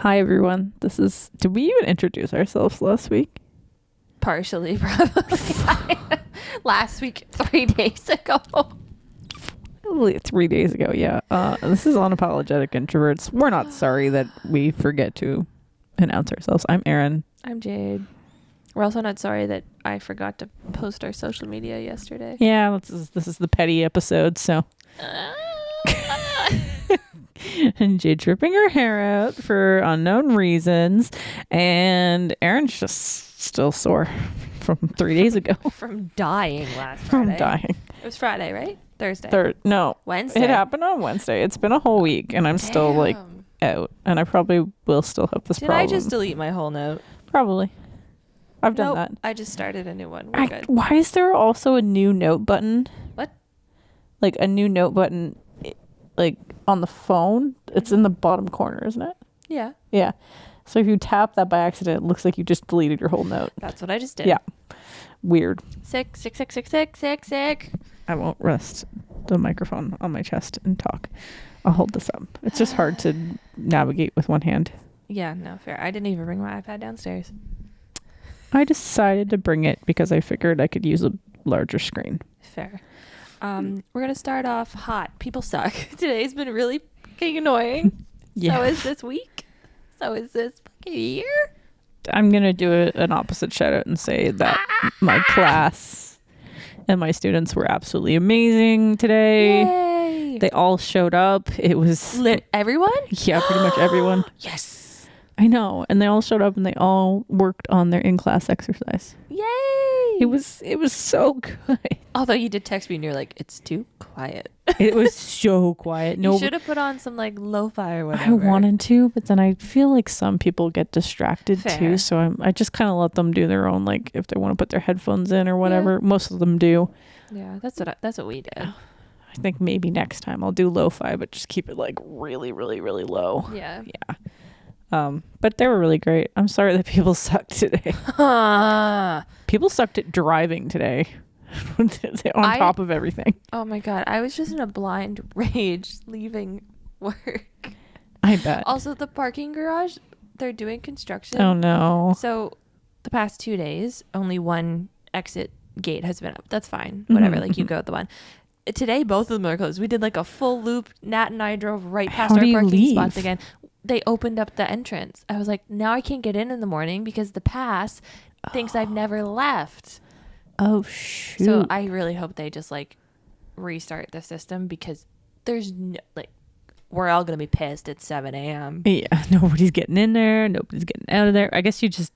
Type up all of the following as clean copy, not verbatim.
Hi everyone. Did we even introduce ourselves last week? Partially, probably. Last week, 3 days ago. 3 days ago, yeah. This is Unapologetic Introverts. We're not sorry that we forget to announce ourselves. I'm Aaron. I'm Jade. We're also not sorry that I forgot to post our social media yesterday. Yeah, this is the petty episode, so. And Jade's ripping her hair out for unknown reasons, and Aaron's just still sore from 3 days ago. From dying last Friday. From dying. It was Friday, right? Thursday. No. Wednesday. It happened on Wednesday. It's been a whole week, and I'm still like out, and I probably will still have this problem. Did I just delete my whole note? Probably. I've done Nope, that. I just started a new one. We're good. Why is there also a new note button? What? Like a new note button, like on the phone? It's in the bottom corner, isn't it? Yeah. Yeah. So if you tap that by accident, it looks like you just deleted your whole note. That's what I just did. Yeah. Weird. Sick. I won't rest the microphone on my chest and talk. I'll hold this up. It's just hard to navigate with one hand. Yeah, no, fair. I didn't even bring my iPad downstairs. I decided to bring it because I figured I could use a larger screen. Fair. We're going to start off hot. People suck. Today's been really fucking annoying. Yeah. So is this week. So is this fucking year. I'm going to do an opposite shout out and say that my class and my students were absolutely amazing today. Yay. They all showed up. It was... everyone? Yeah, pretty much everyone. Yes. I know. And they all showed up and they all worked on their in-class exercise. Yay. It was so good. Although you did text me and you're like, it's too quiet. It was so quiet. You should have put on some like lo-fi or whatever. I wanted to, but then I feel like some people get distracted too. So I just kind of let them do their own, like if they want to put their headphones in or whatever. Yeah. Most of them do. Yeah, that's what we did. I think maybe next time I'll do lo-fi, but just keep it like really, really, really low. Yeah. Yeah. But they were really great. I'm sorry that people sucked today. People sucked at driving today. On top of everything. Oh my god, I was just in a blind rage leaving work. I bet. Also, the parking garage, they're doing construction. Oh no. So the past 2 days, only one exit gate has been up. That's fine. Whatever, like you go at the one. Today, both of them are closed. We did like a full loop. Nat and I drove right past our parking spots again. They opened up the entrance. I was like, now I can't get in the morning because the pass thinks I've never left. Oh, shoot. So I really hope they just like restart the system because there's no, like, we're all going to be pissed at 7 a.m. Yeah, nobody's getting in there. Nobody's getting out of there. I guess you just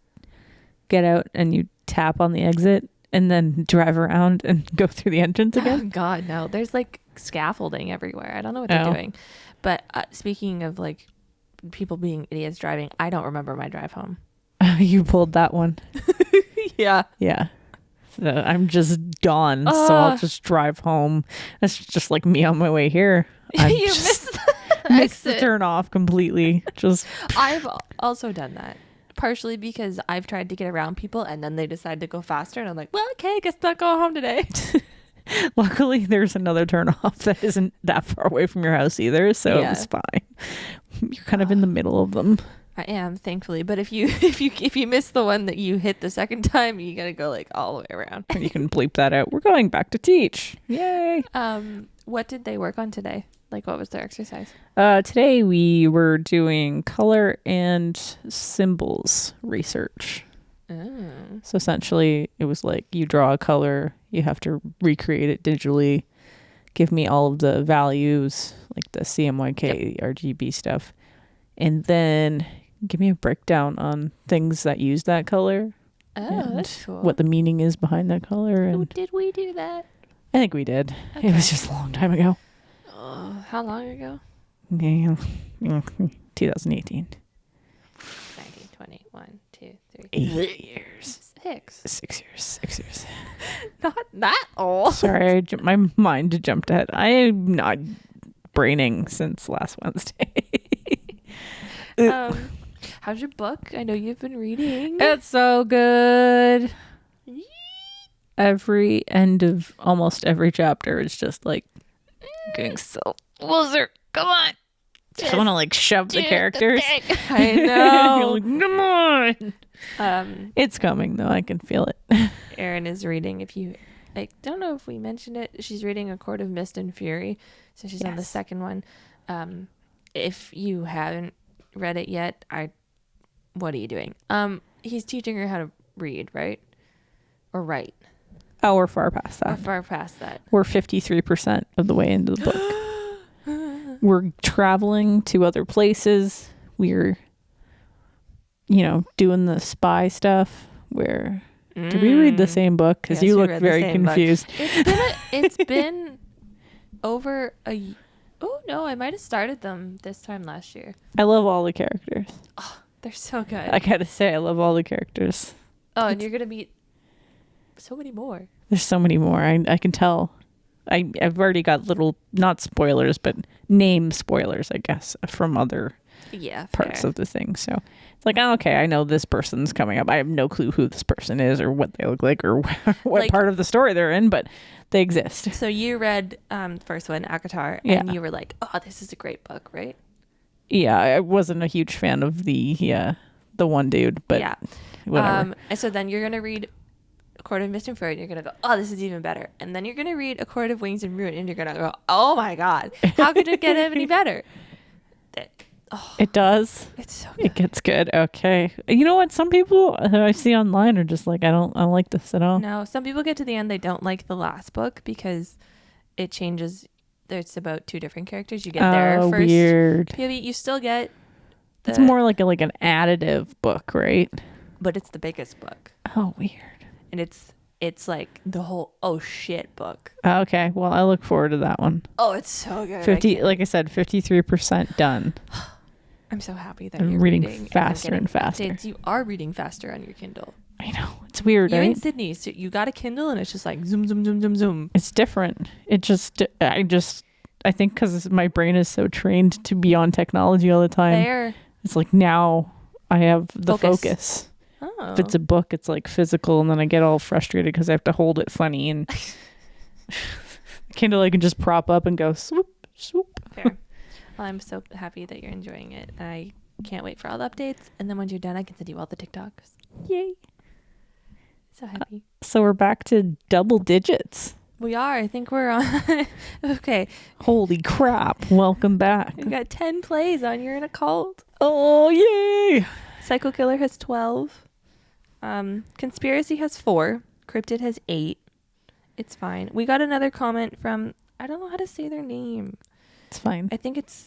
get out and you tap on the exit and then drive around and go through the entrance again. Oh, God, no. There's like scaffolding everywhere. I don't know what they're doing. But speaking of like people being idiots driving, I don't remember my drive home. You pulled that one. Yeah. Yeah. So I'm just gone, so I'll just drive home. That's just like me on my way here. You missed the turn off completely. I've also done that. Partially because I've tried to get around people and then they decide to go faster and I'm like, well, okay, I guess not go home today. Luckily, there's another turn off that isn't that far away from your house either, so It was fine. You're kind of in the middle of them. I am, thankfully. But if you miss the one that you hit the second time, you gotta go like all the way around. You can bleep that out. We're going back to teach. Yay! What did they work on today? Like, what was their exercise? Today we were doing color and symbols research. Oh. So essentially, it was like you draw a color, you have to recreate it digitally, give me all of the values, like the CMYK, RGB stuff, and then give me a breakdown on things that use that color. Oh, that's cool. What the meaning is behind that color. And did we do that? I think we did. Okay. It was just a long time ago. How long ago? Yeah, 2018. 19, 20, 1, 2, 3. 8 years. 6 years. 6 years. Not that old. Sorry, my mind jumped ahead. I am not braining since last Wednesday. How's your book? I know you've been reading. It's so good. Every end of almost every chapter is just like getting so loser. Come on. Just want to like shove the characters. I know. Like, come on. It's coming though. I can feel it. Erin is reading. If you, I don't know if we mentioned it. She's reading A Court of Mist and Fury, so she's on the second one. If you haven't read it yet, what are you doing? He's teaching her how to read, right? Or write. Oh, we're far past that. We're 53% of the way into the book. We're traveling to other places. We're, doing the spy stuff. Did we read the same book? Because you look very confused. It's been over a. Oh no, I might have started them this time last year. I love all the characters. Oh, they're so good. I gotta say, I love all the characters. Oh, and you're gonna meet so many more. There's so many more. I can tell. I've already got little, not spoilers, but name spoilers, I guess, from other parts of the thing. So it's like, okay, I know this person's coming up. I have no clue who this person is or what they look like or what part of the story they're in, but they exist. So you read the first one, Akatar, and you were like, oh, this is a great book, right? Yeah, I wasn't a huge fan of the one dude, but whatever. So then you're going to read A Court of Mist and Fury, and you're going to go, oh, this is even better. And then you're going to read A Court of Wings and Ruin, and you're going to go, oh my God, how could it get any better? It does. It's so good. It gets good. Okay. You know what? Some people I see online are just like, I don't like this at all. No, some people get to the end, they don't like the last book because it changes. There's about 2 different characters. You get their first weird. POV. You still get it's more like an additive book, right? But it's the biggest book. Oh, weird. And it's like the whole oh shit book. Okay. Well, I look forward to that one. Oh, it's so good. 50, like I said, 53% done. I'm so happy that I'm you're reading faster and faster. Updates. You are reading faster on your Kindle. I know. It's weird, You're right? in Sydney, so you got a Kindle and it's just like zoom, zoom, zoom, zoom, zoom. It's different. I think because my brain is so trained to be on technology all the time. It's like now I have the focus. Oh. If it's a book, it's like physical, and then I get all frustrated because I have to hold it funny. And Kindle, I can just prop up and go swoop, swoop. Fair. Well, I'm so happy that you're enjoying it. I can't wait for all the updates. And then once you're done, I can send you all the TikToks. Yay. So happy. So we're back to double digits. We are. I think we're on. Okay. Holy crap. Welcome back. We got 10 plays on You're in a Cult. Oh, yay. Psycho Killer has 12. Conspiracy has 4. Cryptid has 8. It's fine. We got another comment from, I don't know how to say their name. It's fine. I think okay.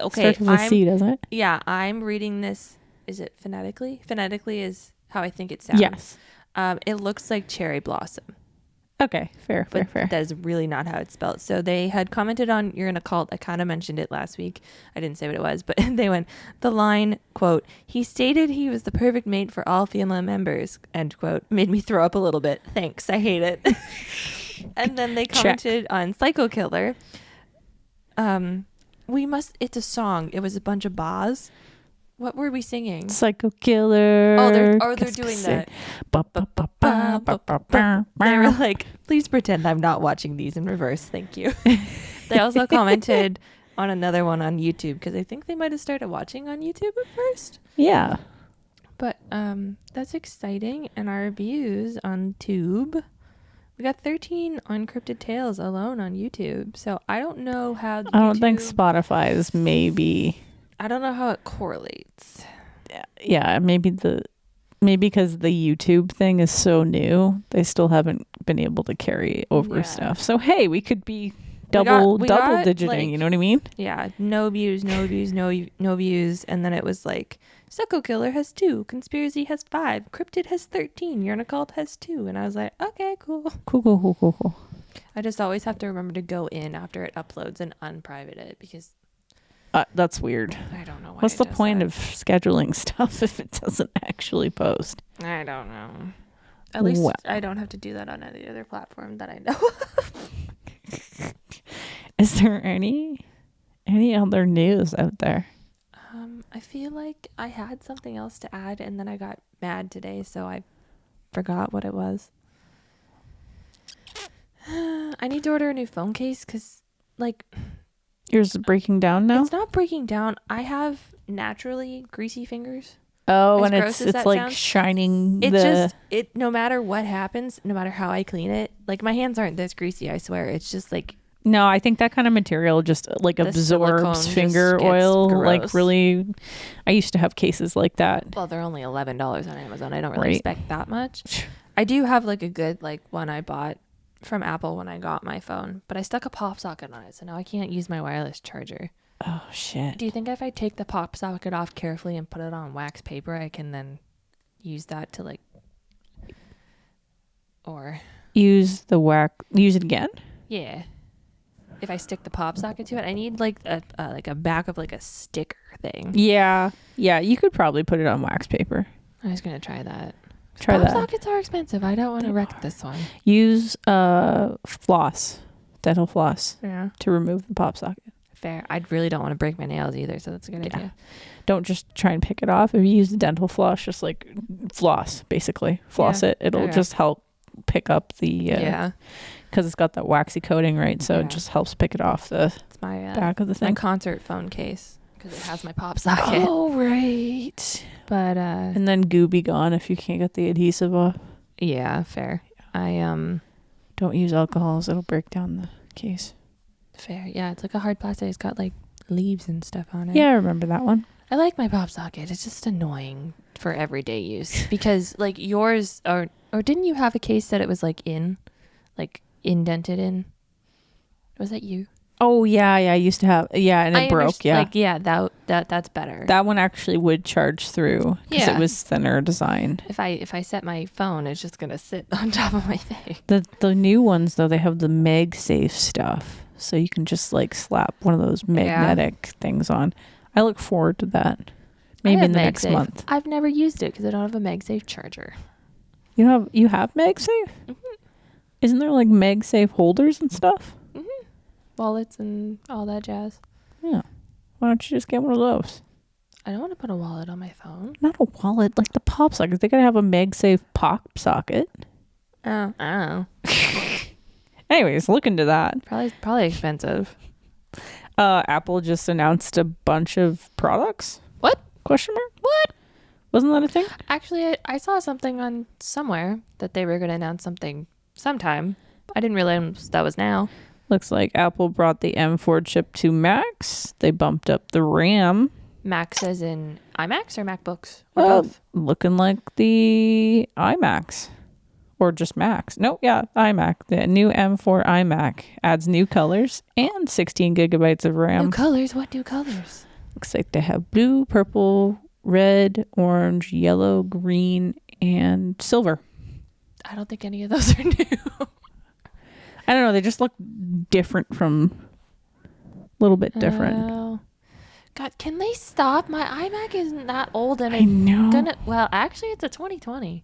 Starts with a C, doesn't it? Yeah, I'm reading this. Is it phonetically? Phonetically is how I think it sounds. Yes. It looks like cherry blossom. Okay, fair. That is really not how it's spelled. So they had commented on You're in a Cult. I kind of mentioned it last week. I didn't say what it was, but they went, the line, quote, he stated he was the perfect mate for all female members, end quote, made me throw up a little bit. Thanks, I hate it. And then they commented on Psycho Killer. It's a song. It was a bunch of bars. What were we singing? Psycho Killer. Oh, they're doing that. They were like, please pretend I'm not watching these in reverse. Thank you. They also commented on another one on YouTube because I think they might have started watching on YouTube at first. Yeah. But that's exciting. And our views on Tube, we got 13 uncrypted tales alone on YouTube. So I don't know how. I don't think Spotify's maybe. I don't know how it correlates. Yeah, maybe because the YouTube thing is so new, they still haven't been able to carry over stuff. So hey, we could be double digiting, like, you know what I mean? Yeah, no views, no views, and then it was like Psycho Killer has 2, Conspiracy has 5, Cryptid has 13, You're in a Cult has 2, and I was like, okay, cool. Cool. I just always have to remember to go in after it uploads and unprivate it because that's weird. I don't know why. What's the point of scheduling stuff if it doesn't actually post? I don't know. At least I don't have to do that on any other platform that I know of. Is there any other news out there? I feel like I had something else to add and then I got mad today, so I forgot what it was. I need to order a new phone case because, like, Yours is breaking down now? It's not breaking down. I have naturally greasy fingers. Oh, As and gross as it's that like sounds, shining It the... just, it, no matter what happens, no matter how I clean it, like my hands aren't this greasy, I swear. It's just like No, I think that kind of material just like the silicone absorbs just finger gets oil. Like gross. really, I used to have cases like that. Well, they're only $11 on Amazon. I don't really Right. expect that much. I do have like a good like one I bought from Apple when I got my phone, but I stuck a pop socket on it, so now I can't use my wireless charger. Oh shit. Do you think if I take the pop socket off carefully and put it on wax paper, I can then use that to like, or Use it again? yeah. If I stick the pop socket to it, I need like a back of like a sticker thing. Yeah. Yeah, you could probably put it on wax paper. I was gonna try that. Try Pop that. sockets are expensive. I don't want to wreck this one. Use floss, dental floss, Yeah. to remove the pop socket. Fair. I really don't want to break my nails either, so that's a good Yeah. idea. Don't just try and pick it off. If you use the dental floss, just like floss, basically. Floss Yeah. it. It'll Okay. just help pick up the... Yeah. Because it's got that waxy coating, right? So Yeah. it just helps pick it off the It's my back of the my thing. concert phone case because it has my pop socket. Oh, right. But And then goo be gone if you can't get the adhesive off. yeah, fair. Don't use alcohols. It'll break down the case. Fair. Yeah, it's like a hard plastic. It's got like leaves and stuff on it. Yeah, I remember that one. I like my pop socket. It's just annoying for everyday use because like yours or didn't you have a case that it was like indented in? Was that you? Oh, yeah. I used to have... Yeah, and it broke. Yeah. Like yeah, that's better. That one actually would charge through because Yeah. it was thinner design. If I set my phone, it's just gonna sit on top of my thing. The new ones, though, they have the MagSafe stuff. So you can just like slap one of those magnetic things on. I look forward to that. Maybe in the next month. I've never used it because I don't have a MagSafe charger. You have MagSafe? Mm-hmm. Isn't there like MagSafe holders and stuff? Mm-hmm. Wallets and all that jazz. Yeah. Why don't you just get one of those? I don't want to put a wallet on my phone. Not a wallet, like the pop sockets. They gotta have a MagSafe pop socket. Oh, I don't know. Anyways, look into that. Probably expensive. Apple just announced a bunch of products. What? Question mark? What? Wasn't that a thing? Actually, I saw something on somewhere that they were going to announce something sometime. I didn't realize that was now. Looks like Apple brought the M4 chip to Macs. They bumped up the RAM. Macs as in iMacs or MacBooks? Or both? Looking like the iMacs. Or just Macs. No, yeah, iMac. The new M4 iMac adds new colors and 16 gigabytes of RAM. New colors? What new colors? Looks like they have blue, purple, red, orange, yellow, green, and silver. I don't think any of those are new. I don't know. They just look different a little bit different. Oh. God, can they stop? My iMac isn't that old and I know. well, actually it's a 2020.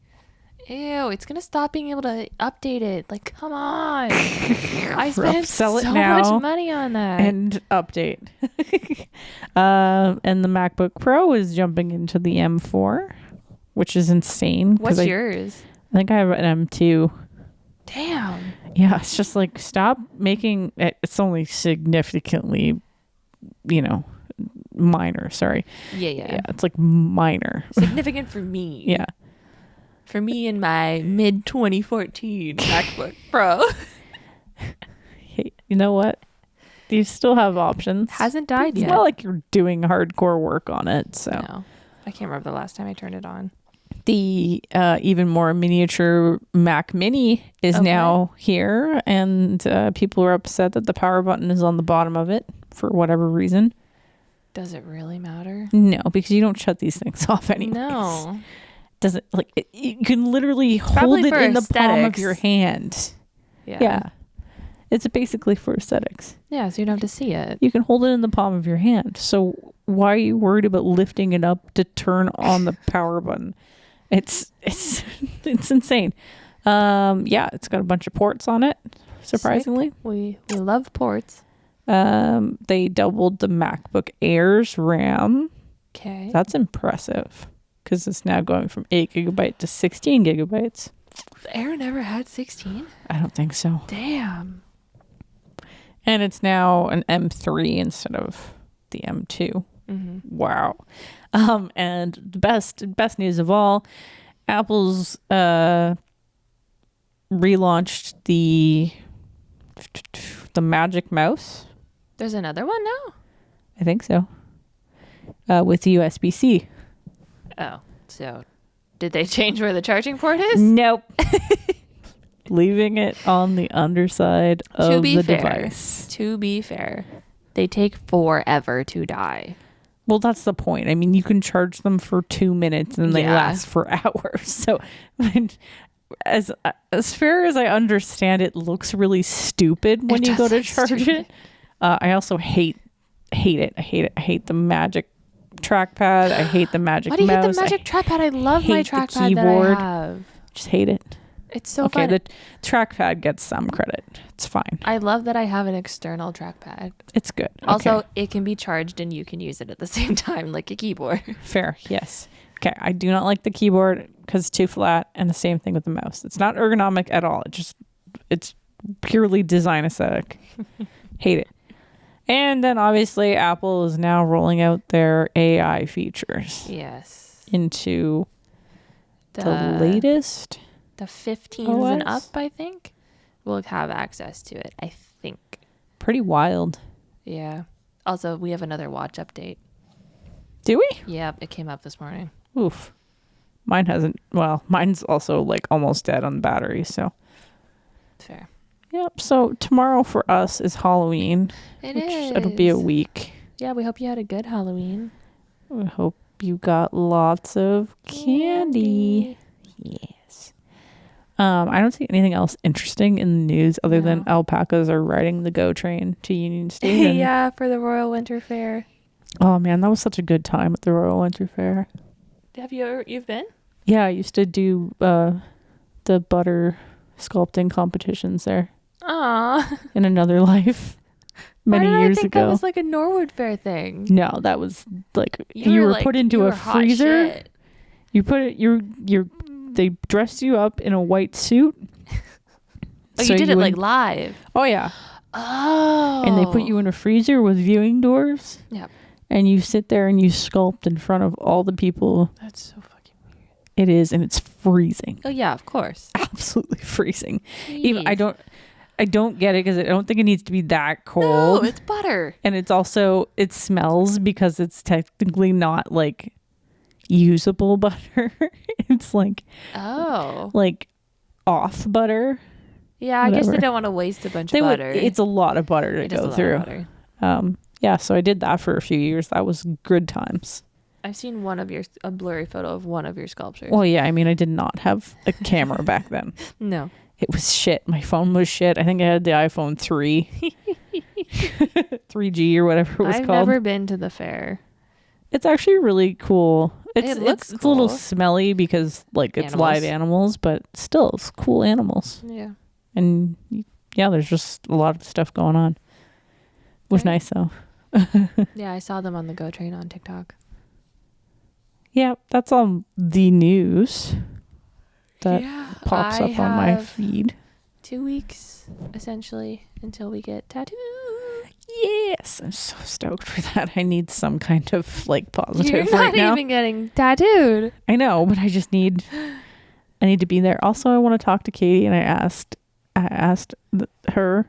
Ew, it's gonna stop being able to update it. Like, come on. I spent Sell it so now much money on that. and update. And the MacBook Pro is jumping into the M4, which is insane. What's yours? I think I have an M2. Damn. Yeah, it's just like stop making it. It's only significantly, minor. Sorry. Yeah. It's like minor. Significant for me. Yeah. For me in my mid 2014 MacBook Pro. Hey, you know what? You still have options. Hasn't died It's yet. not like you're doing hardcore work on it. So No. I can't remember the last time I turned it on. the even more miniature Mac Mini is Okay. now here, and people are upset that the power button is on the bottom of it for whatever reason. Does it really matter? No, because you don't shut these things off anyways. No. Doesn't you can literally hold Probably it for in the palm of aesthetics. your hand. Yeah. It's basically for aesthetics. Yeah, so you don't have to see it. You can hold it in the palm of your hand. So why are you worried about lifting it up to turn on the power button? It's insane. It's got a bunch of ports on it, surprisingly. We love ports. They doubled the MacBook Air's RAM. Okay. That's impressive because it's now going from 8 gigabyte to 16 gigabytes. The Air never had 16? I don't think so. Damn. And it's now an M3 instead of the M2. Wow. And the best news of all, Apple's relaunched the Magic Mouse. There's another one now? I think so. With USB-C. Oh, so did they change where the charging port is? Nope. Leaving it on the underside of the device. To be fair, they take forever to die. Well, that's the point. I mean, you can charge them for 2 minutes and they last for hours. So as fair as I understand, it looks really stupid when you go to charge it. I also hate it. I hate the Magic trackpad. I hate the Magic mouse. Why do you hate the Magic trackpad? I love my trackpad that I have. Just hate it. It's so fun. The trackpad gets some credit. It's fine. I love that I have an external trackpad. It's good. Also, it can be charged and you can use it at the same time like a keyboard. Fair, yes. Okay, I do not like the keyboard because it's too flat, and the same thing with the mouse. It's not ergonomic at all. It's purely design aesthetic. Hate it. And then obviously Apple is now rolling out their AI features. Yes. Into the latest. The 15s and up, I think, will have access to it. I think. Pretty wild. Yeah. Also, we have another watch update. Do we? Yep, it came up this morning. Oof. Mine hasn't. Well, mine's also like almost dead on battery, so. Fair. Yep. So tomorrow for us is Halloween. It'll be a week. Yeah, we hope you had a good Halloween. I hope you got lots of candy. Yes. I don't see anything else interesting in the news other than alpacas are riding the GO train to Union Station. Yeah, for the Royal Winter Fair. Oh man, that was such a good time at the Royal Winter Fair. Have you've been? Yeah, I used to do the butter sculpting competitions there. Aww. In another life. Many years ago. That was like a Norwood Fair thing. No, that was like you were put into a freezer. You put it they dressed you up in a white suit. Oh, so you did it like live. Oh yeah. Oh. And they put you in a freezer with viewing doors. Yep. And you sit there and you sculpt in front of all the people. That's so fucking weird. It is, and it's freezing. Oh yeah, of course. Absolutely freezing. Even I don't get it because I don't think it needs to be that cold. No, it's butter. And it's also it smells because it's technically not like usable butter. It's like off butter. Yeah, I guess they don't want to waste a bunch of butter. It's a lot of butter to go through. Yeah, so I did that for a few years. That was good times. I've seen a blurry photo of one of your sculptures. Well, yeah, I mean, I did not have a camera back then. No. It was shit. My phone was shit. I think I had the iPhone 3. 3G or whatever it was called. I've never been to the fair. It's actually really cool. It looks cool. It's a little smelly because it's live animals, but still it's cool animals. Yeah. And yeah, there's just a lot of stuff going on. It was nice though. Yeah, I saw them on the GO train on TikTok. Yeah, that's all the news that pops up on my feed. 2 weeks essentially until we get tattooed. Yes, I'm so stoked for that. I need some kind of positive You're right now. not even getting tattooed. I know, but I need to be there. Also, I want to talk to Katie, and I asked her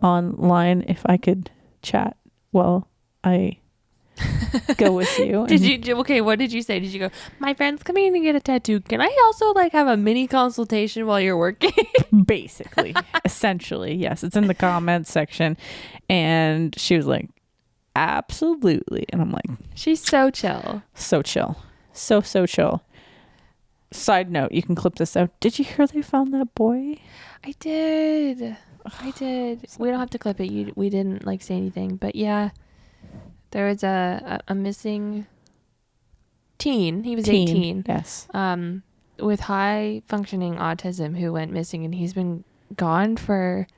online if I could chat while I go with you. What did you say? Did you go, my friend's coming in to get a tattoo. Can I also have a mini consultation while you're working? Basically, essentially, yes. It's in the comments section. And she was like, absolutely. And I'm like, she's so chill. So chill. So chill. Side note, you can clip this out. Did you hear they found that boy? I did. We don't have to clip it. We didn't say anything, but yeah. There was a missing teen. He was 18. Yes. With high functioning autism who went missing, and he's been gone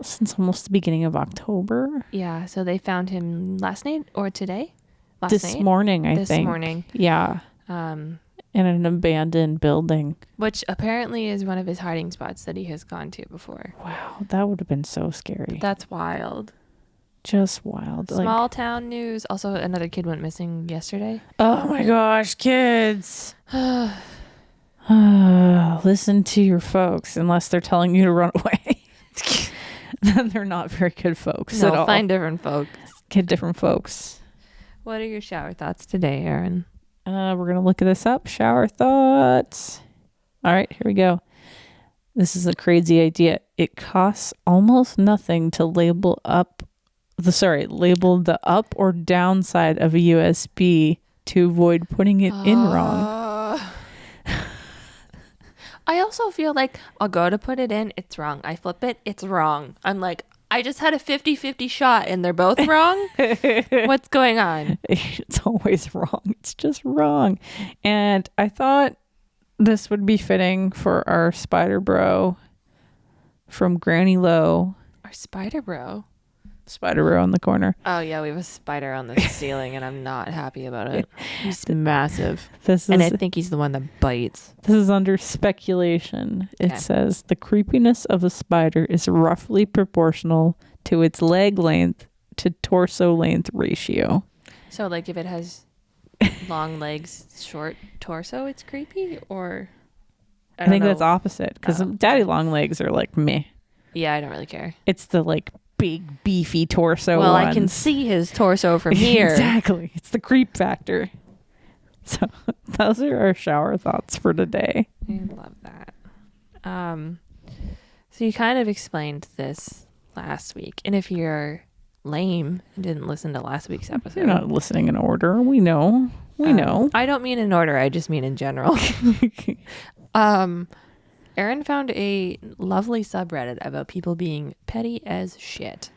since almost the beginning of October. Yeah. So they found him last night or today? This morning, I think. This morning. Yeah. In an abandoned building. Which apparently is one of his hiding spots that he has gone to before. Wow. That would have been so scary. But that's wild. Just wild. Small town news. Also, another kid went missing yesterday. Oh my gosh, kids. Listen to your folks unless they're telling you to run away. Then they're not very good folks at all. Find different folks. Get different folks. What are your shower thoughts today, Aaron? We're going to look this up. Shower thoughts. All right, here we go. This is a crazy idea. It costs almost nothing to label the up or down side of a USB to avoid putting it in wrong. I also feel like I'll go to put it in, it's wrong. I flip it, it's wrong. I'm like, I just had a 50-50 shot and they're both wrong? What's going on? It's always wrong. It's just wrong. And I thought this would be fitting for our spider bro from Granny Low. Our spider bro? Spider bro in the corner. Oh yeah, we have a spider on the ceiling and I'm not happy about it. He's massive. And I think he's the one that bites. This is under speculation. It says the creepiness of a spider is roughly proportional to its leg length to torso length ratio. So like if it has long legs, short torso, it's creepy? Or I think that's opposite because daddy long legs are like meh. Yeah, I don't really care. It's the like big beefy torso well ones. I can see his torso from here. Exactly. It's the creep factor. So those are our shower thoughts for today. I love that. So you kind of explained this last week, and if you're lame and didn't listen to last week's episode, you're not listening in order. We know. I don't mean in order, I just mean in general. Erin found a lovely subreddit about people being petty as shit.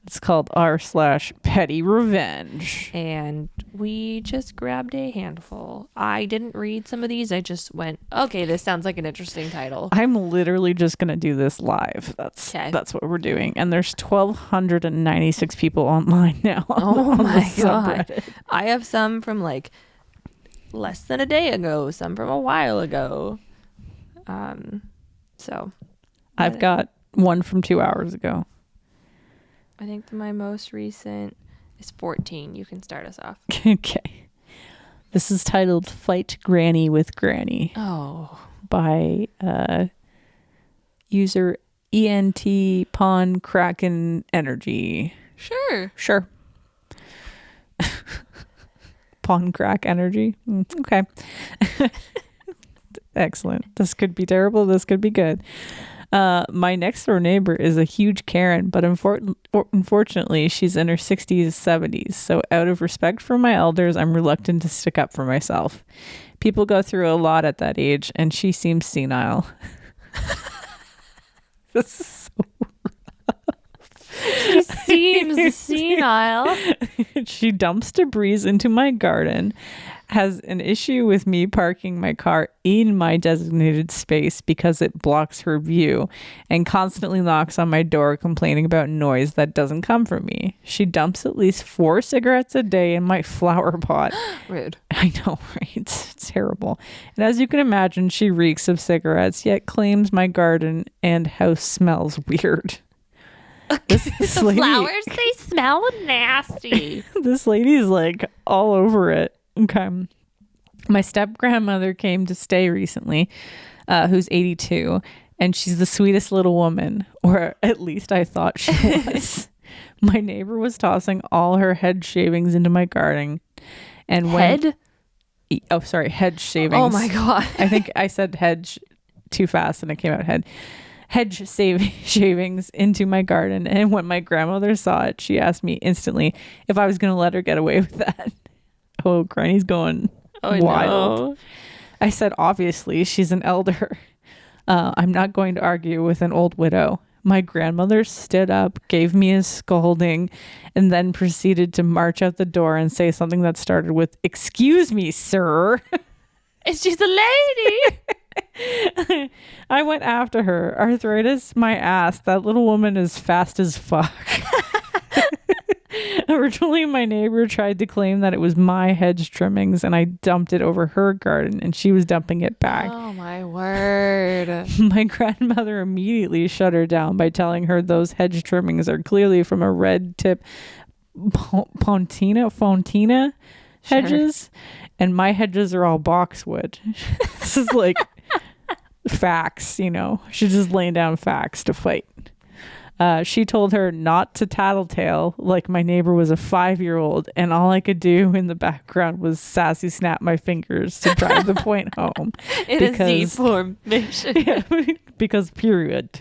It's called r/petty revenge. And we just grabbed a handful. I didn't read some of these. I just went, okay, this sounds like an interesting title. I'm literally just going to do this live. That's what we're doing. And there's 1,296 people online now. Oh my God. I have some from like less than a day ago, some from a while ago. So I've got one from 2 hours ago. I think my most recent is 14. You can start us off. Okay. This is titled Fight Granny with Granny. Oh. By user ENT Pawn Kraken Energy. Sure. Pawn Crack Energy. Okay. Excellent. This could be terrible. This could be good. My next door neighbor is a huge Karen, but unfortunately, she's in her 60s, 70s. So out of respect for my elders, I'm reluctant to stick up for myself. People go through a lot at that age, and she seems senile. This is so She seems senile. She dumps debris into my garden, has an issue with me parking my car in my designated space because it blocks her view, and constantly knocks on my door complaining about noise that doesn't come from me. She dumps at least 4 cigarettes a day in my flower pot. Rude. I know, right? It's terrible. And as you can imagine, she reeks of cigarettes, yet claims my garden and house smells weird. This lady, flowers, they smell nasty. This lady's like all over it. Okay. My step grandmother came to stay recently, who's 82, and she's the sweetest little woman, or at least I thought she was. My neighbor was tossing all her head shavings into my garden, and head shavings. Oh my God. I think I said hedge too fast and it came out head. Shavings into my garden, and when my grandmother saw it, she asked me instantly if I was going to let her get away with that. Oh, Granny's going wild. No. I said, obviously, she's an elder. I'm not going to argue with an old widow. My grandmother stood up, gave me a scolding, and then proceeded to march out the door and say something that started with, "Excuse me, sir." She's a lady. I went after her. Arthritis, my ass. That little woman is fast as fuck. Originally, my neighbor tried to claim that it was my hedge trimmings and I dumped it over her garden and she was dumping it back. Oh, my word. My grandmother immediately shut her down by telling her those hedge trimmings are clearly from a red tip fontina hedges, and my hedges are all boxwood. This is like facts, you know. She's just laying down facts to fight. She told her not to tattletale like my neighbor was a 5-year-old, and all I could do in the background was sassy snap my fingers to drive the point home. In a Z formation. Yeah, because period.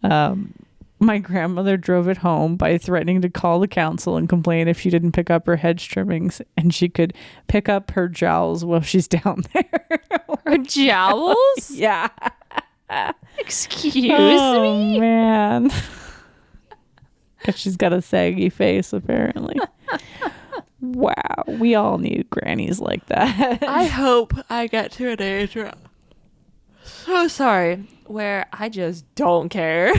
My grandmother drove it home by threatening to call the council and complain if she didn't pick up her hedge trimmings, and she could pick up her jowls while she's down there. Her jowls? Yeah. Excuse me? me? Man. Because she's got a saggy face, apparently. Wow. We all need grannies like that. I hope I get to an age where, so sorry, where I just don't care.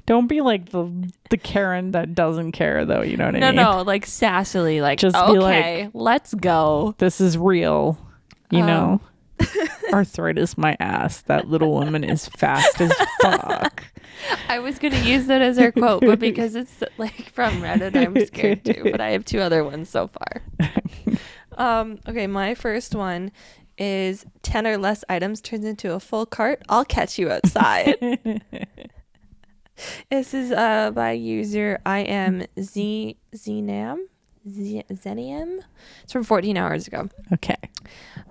Don't be like the Karen that doesn't care, though. You know what I mean? No, like sassily, like, just okay, be like, let's go. This is real. You know? Arthritis my ass. That little woman is fast as fuck. I was going to use that as her quote, but because it's like from Reddit, I'm scared too. But I have 2 other ones so far. Okay, my first one is 10 or less items turns into a full cart. I'll catch you outside. This is by user I am Zenium. It's from 14 hours ago. Okay.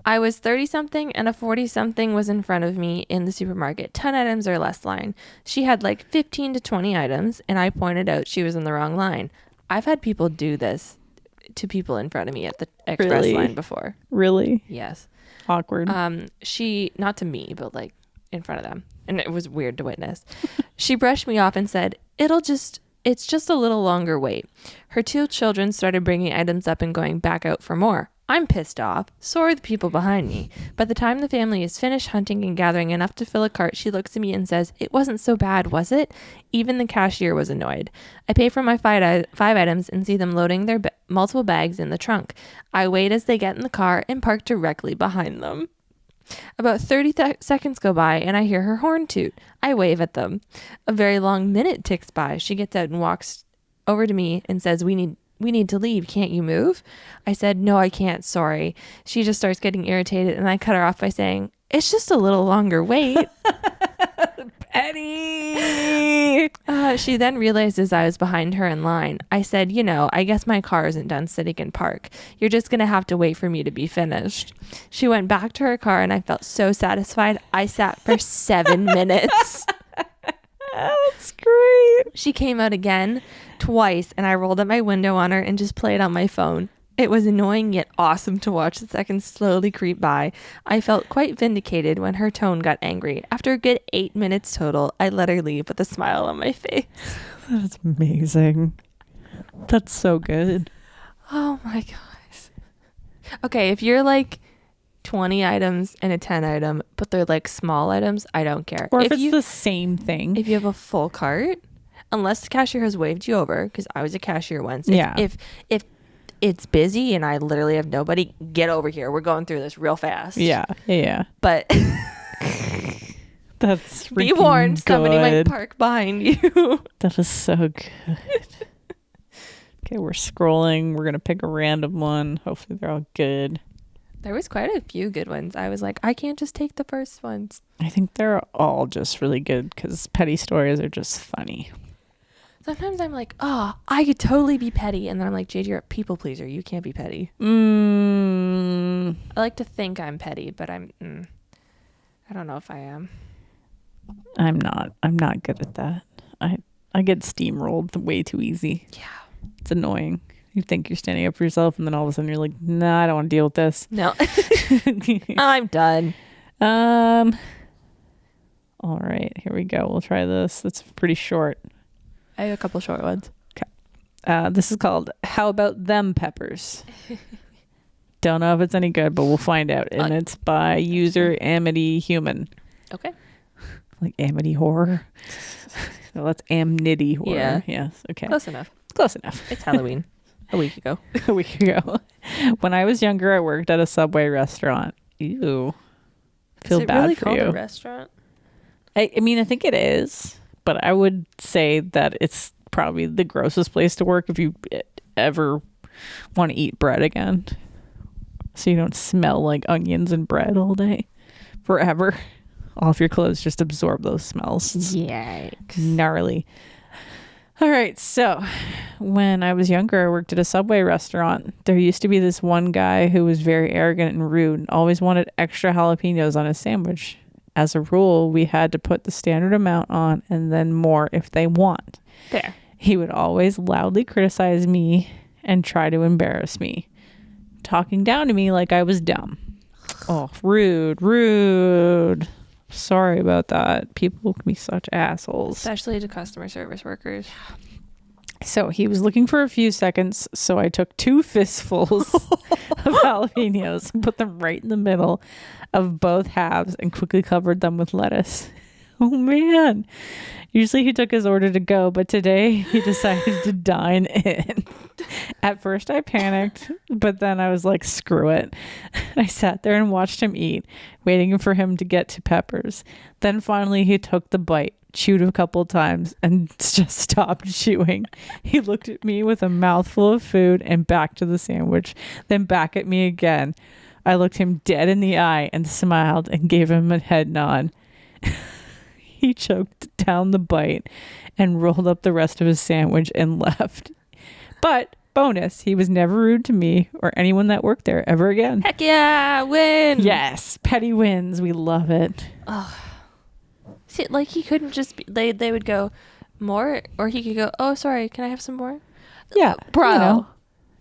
I was 30-something and a 40-something was in front of me in the supermarket. 10 items or less line. She had like 15 to 20 items, and I pointed out she was in the wrong line. I've had people do this to people in front of me at the express line before. Really? Yes. Awkward. She, not to me, but like in front of them. And it was weird to witness. She brushed me off and said, it's just a little longer wait. Her 2 children started bringing items up and going back out for more. I'm pissed off. So are the people behind me. By the time the family is finished hunting and gathering enough to fill a cart, she looks at me and says, "It wasn't so bad, was it?" Even the cashier was annoyed. I pay for my 5 items and see them loading their multiple bags in the trunk. I wait as they get in the car and park directly behind them. About 30 seconds go by and I hear her horn toot. I wave at them. A very long minute ticks by. She gets out and walks over to me and says, we need to leave. Can't you move?" I said, "No, I can't. Sorry." She just starts getting irritated and I cut her off by saying, "It's just a little longer wait." Petty. She then realizes I was behind her in line. I said, "I guess my car isn't done sitting in park. You're just going to have to wait for me to be finished." She went back to her car and I felt so satisfied. I sat for 7 minutes. That's great. She came out again twice and I rolled up my window on her and just played on my phone. It was annoying yet awesome to watch the seconds slowly creep by. I felt quite vindicated when her tone got angry. After a good 8 minutes total, I let her leave with a smile on my face. That's amazing. That's so good. Oh my gosh. Okay, if you're like 20 items and a 10 item, but they're like small items, I don't care. Or if it's the same thing. If you have a full cart, unless the cashier has waved you over, because I was a cashier once. Yeah. If it's busy and I literally have nobody, get over here. We're going through this real fast. Yeah. But that's be warned, good. Somebody might park behind you. That is so good. Okay, we're scrolling. We're going to pick a random one. Hopefully they're all good. There was quite a few good ones. I was like, I can't just take the first ones. I think they're all just really good because petty stories are just funny. Sometimes I'm like, I could totally be petty. And then I'm like, Jade, you're a people pleaser. You can't be petty. I like to think I'm petty, but I don't know if I am. I'm not good at that. I get steamrolled way too easy. Yeah. It's annoying. You think you're standing up for yourself and then all of a sudden you're like, nah, I don't want to deal with this. No. I'm done. All right, here we go. We'll try this. That's pretty short. I have a couple short ones. Okay. This is called How About Them Peppers? Don't know if it's any good, but we'll find out. And it's by user Amity Human. Okay. Like Amity Horror. No, that's amnity horror. Yeah. Yes. Okay. Close enough. Close enough. It's Halloween. A week ago. A week ago. When I was younger, I worked at a Subway restaurant. Ew. Feel bad really for called you. a restaurant? I mean, I think it is, but I would say that it's probably the grossest place to work if you ever want to eat bread again. So you don't smell like onions and bread all day forever. All of your clothes just absorb those smells. It's Yikes. gnarly. All right, so when I was younger, I worked at a Subway restaurant. There used to be this one guy who was very arrogant and rude and always wanted extra jalapenos on his sandwich. As a rule, we had to put the standard amount on and then more if they want. There. He would always loudly criticize me and try to embarrass me, talking down to me like I was dumb. Oh, rude. Sorry about that. People can be such assholes. Especially to customer service workers. So he was looking for a few seconds, so I took 2 fistfuls of jalapenos and put them right in the middle of both halves and quickly covered them with lettuce. Oh man. Usually he took his order to go, but today he decided to dine in. At first I panicked, but then I was like, screw it. I sat there and watched him eat, waiting for him to get to peppers. Then finally he took the bite, chewed a couple times, and just stopped chewing. He looked at me with a mouthful of food and back to the sandwich, then back at me again. I looked him dead in the eye and smiled and gave him a head nod. He choked down the bite and rolled up the rest of his sandwich and left. But bonus, he was never rude to me or anyone that worked there ever again. Heck yeah, win. Yes, petty wins. We love it. See, like he couldn't just be, they would go more, or he could go, oh, sorry, can I have some more? Yeah, Bro, you know,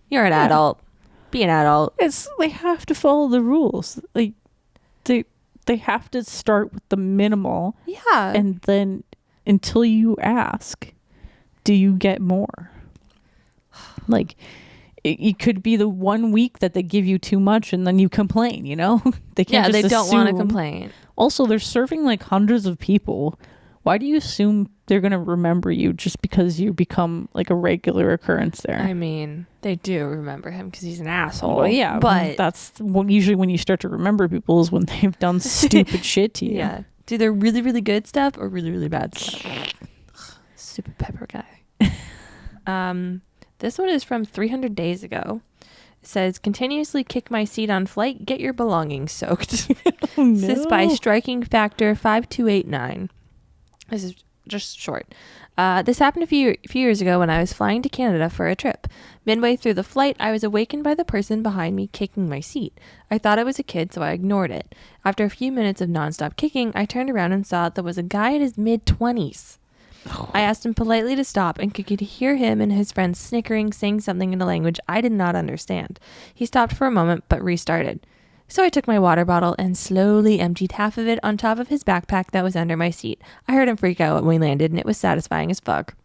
you're an adult. Be an adult. they have to follow the rules. Like they have to start with the minimal. Yeah. And then until you ask, do you get more? Like it could be the 1 week that they give you too much and then you complain, you know? They can't just they don't want to assume. complain. Also, they're serving like hundreds of people. Why do you assume they're going to remember you just because you become like a regular occurrence there? I mean, they do remember him because he's an asshole. Well, yeah, but that's usually when you start to remember people is when they've done stupid shit to you. yeah, do their really, really good stuff or really, really bad stuff. Stupid pepper guy. This one is from 300 days ago. It says, continuously kick my seat on flight, get your belongings soaked. Oh, no. This is by Striking Factor 5289. This is just short. This happened a few years ago when I was flying to Canada for a trip. Midway through the flight, I was awakened by the person behind me kicking my seat. I thought it was a kid, so I ignored it. After a few minutes of nonstop kicking, I turned around and saw there was a guy in his mid-20s. I asked him politely to stop and could hear him and his friends snickering, saying something in a language I did not understand. He stopped for a moment, but restarted. So I took my water bottle and slowly emptied half of it on top of his backpack that was under my seat. I heard him freak out when we landed, and it was satisfying as fuck.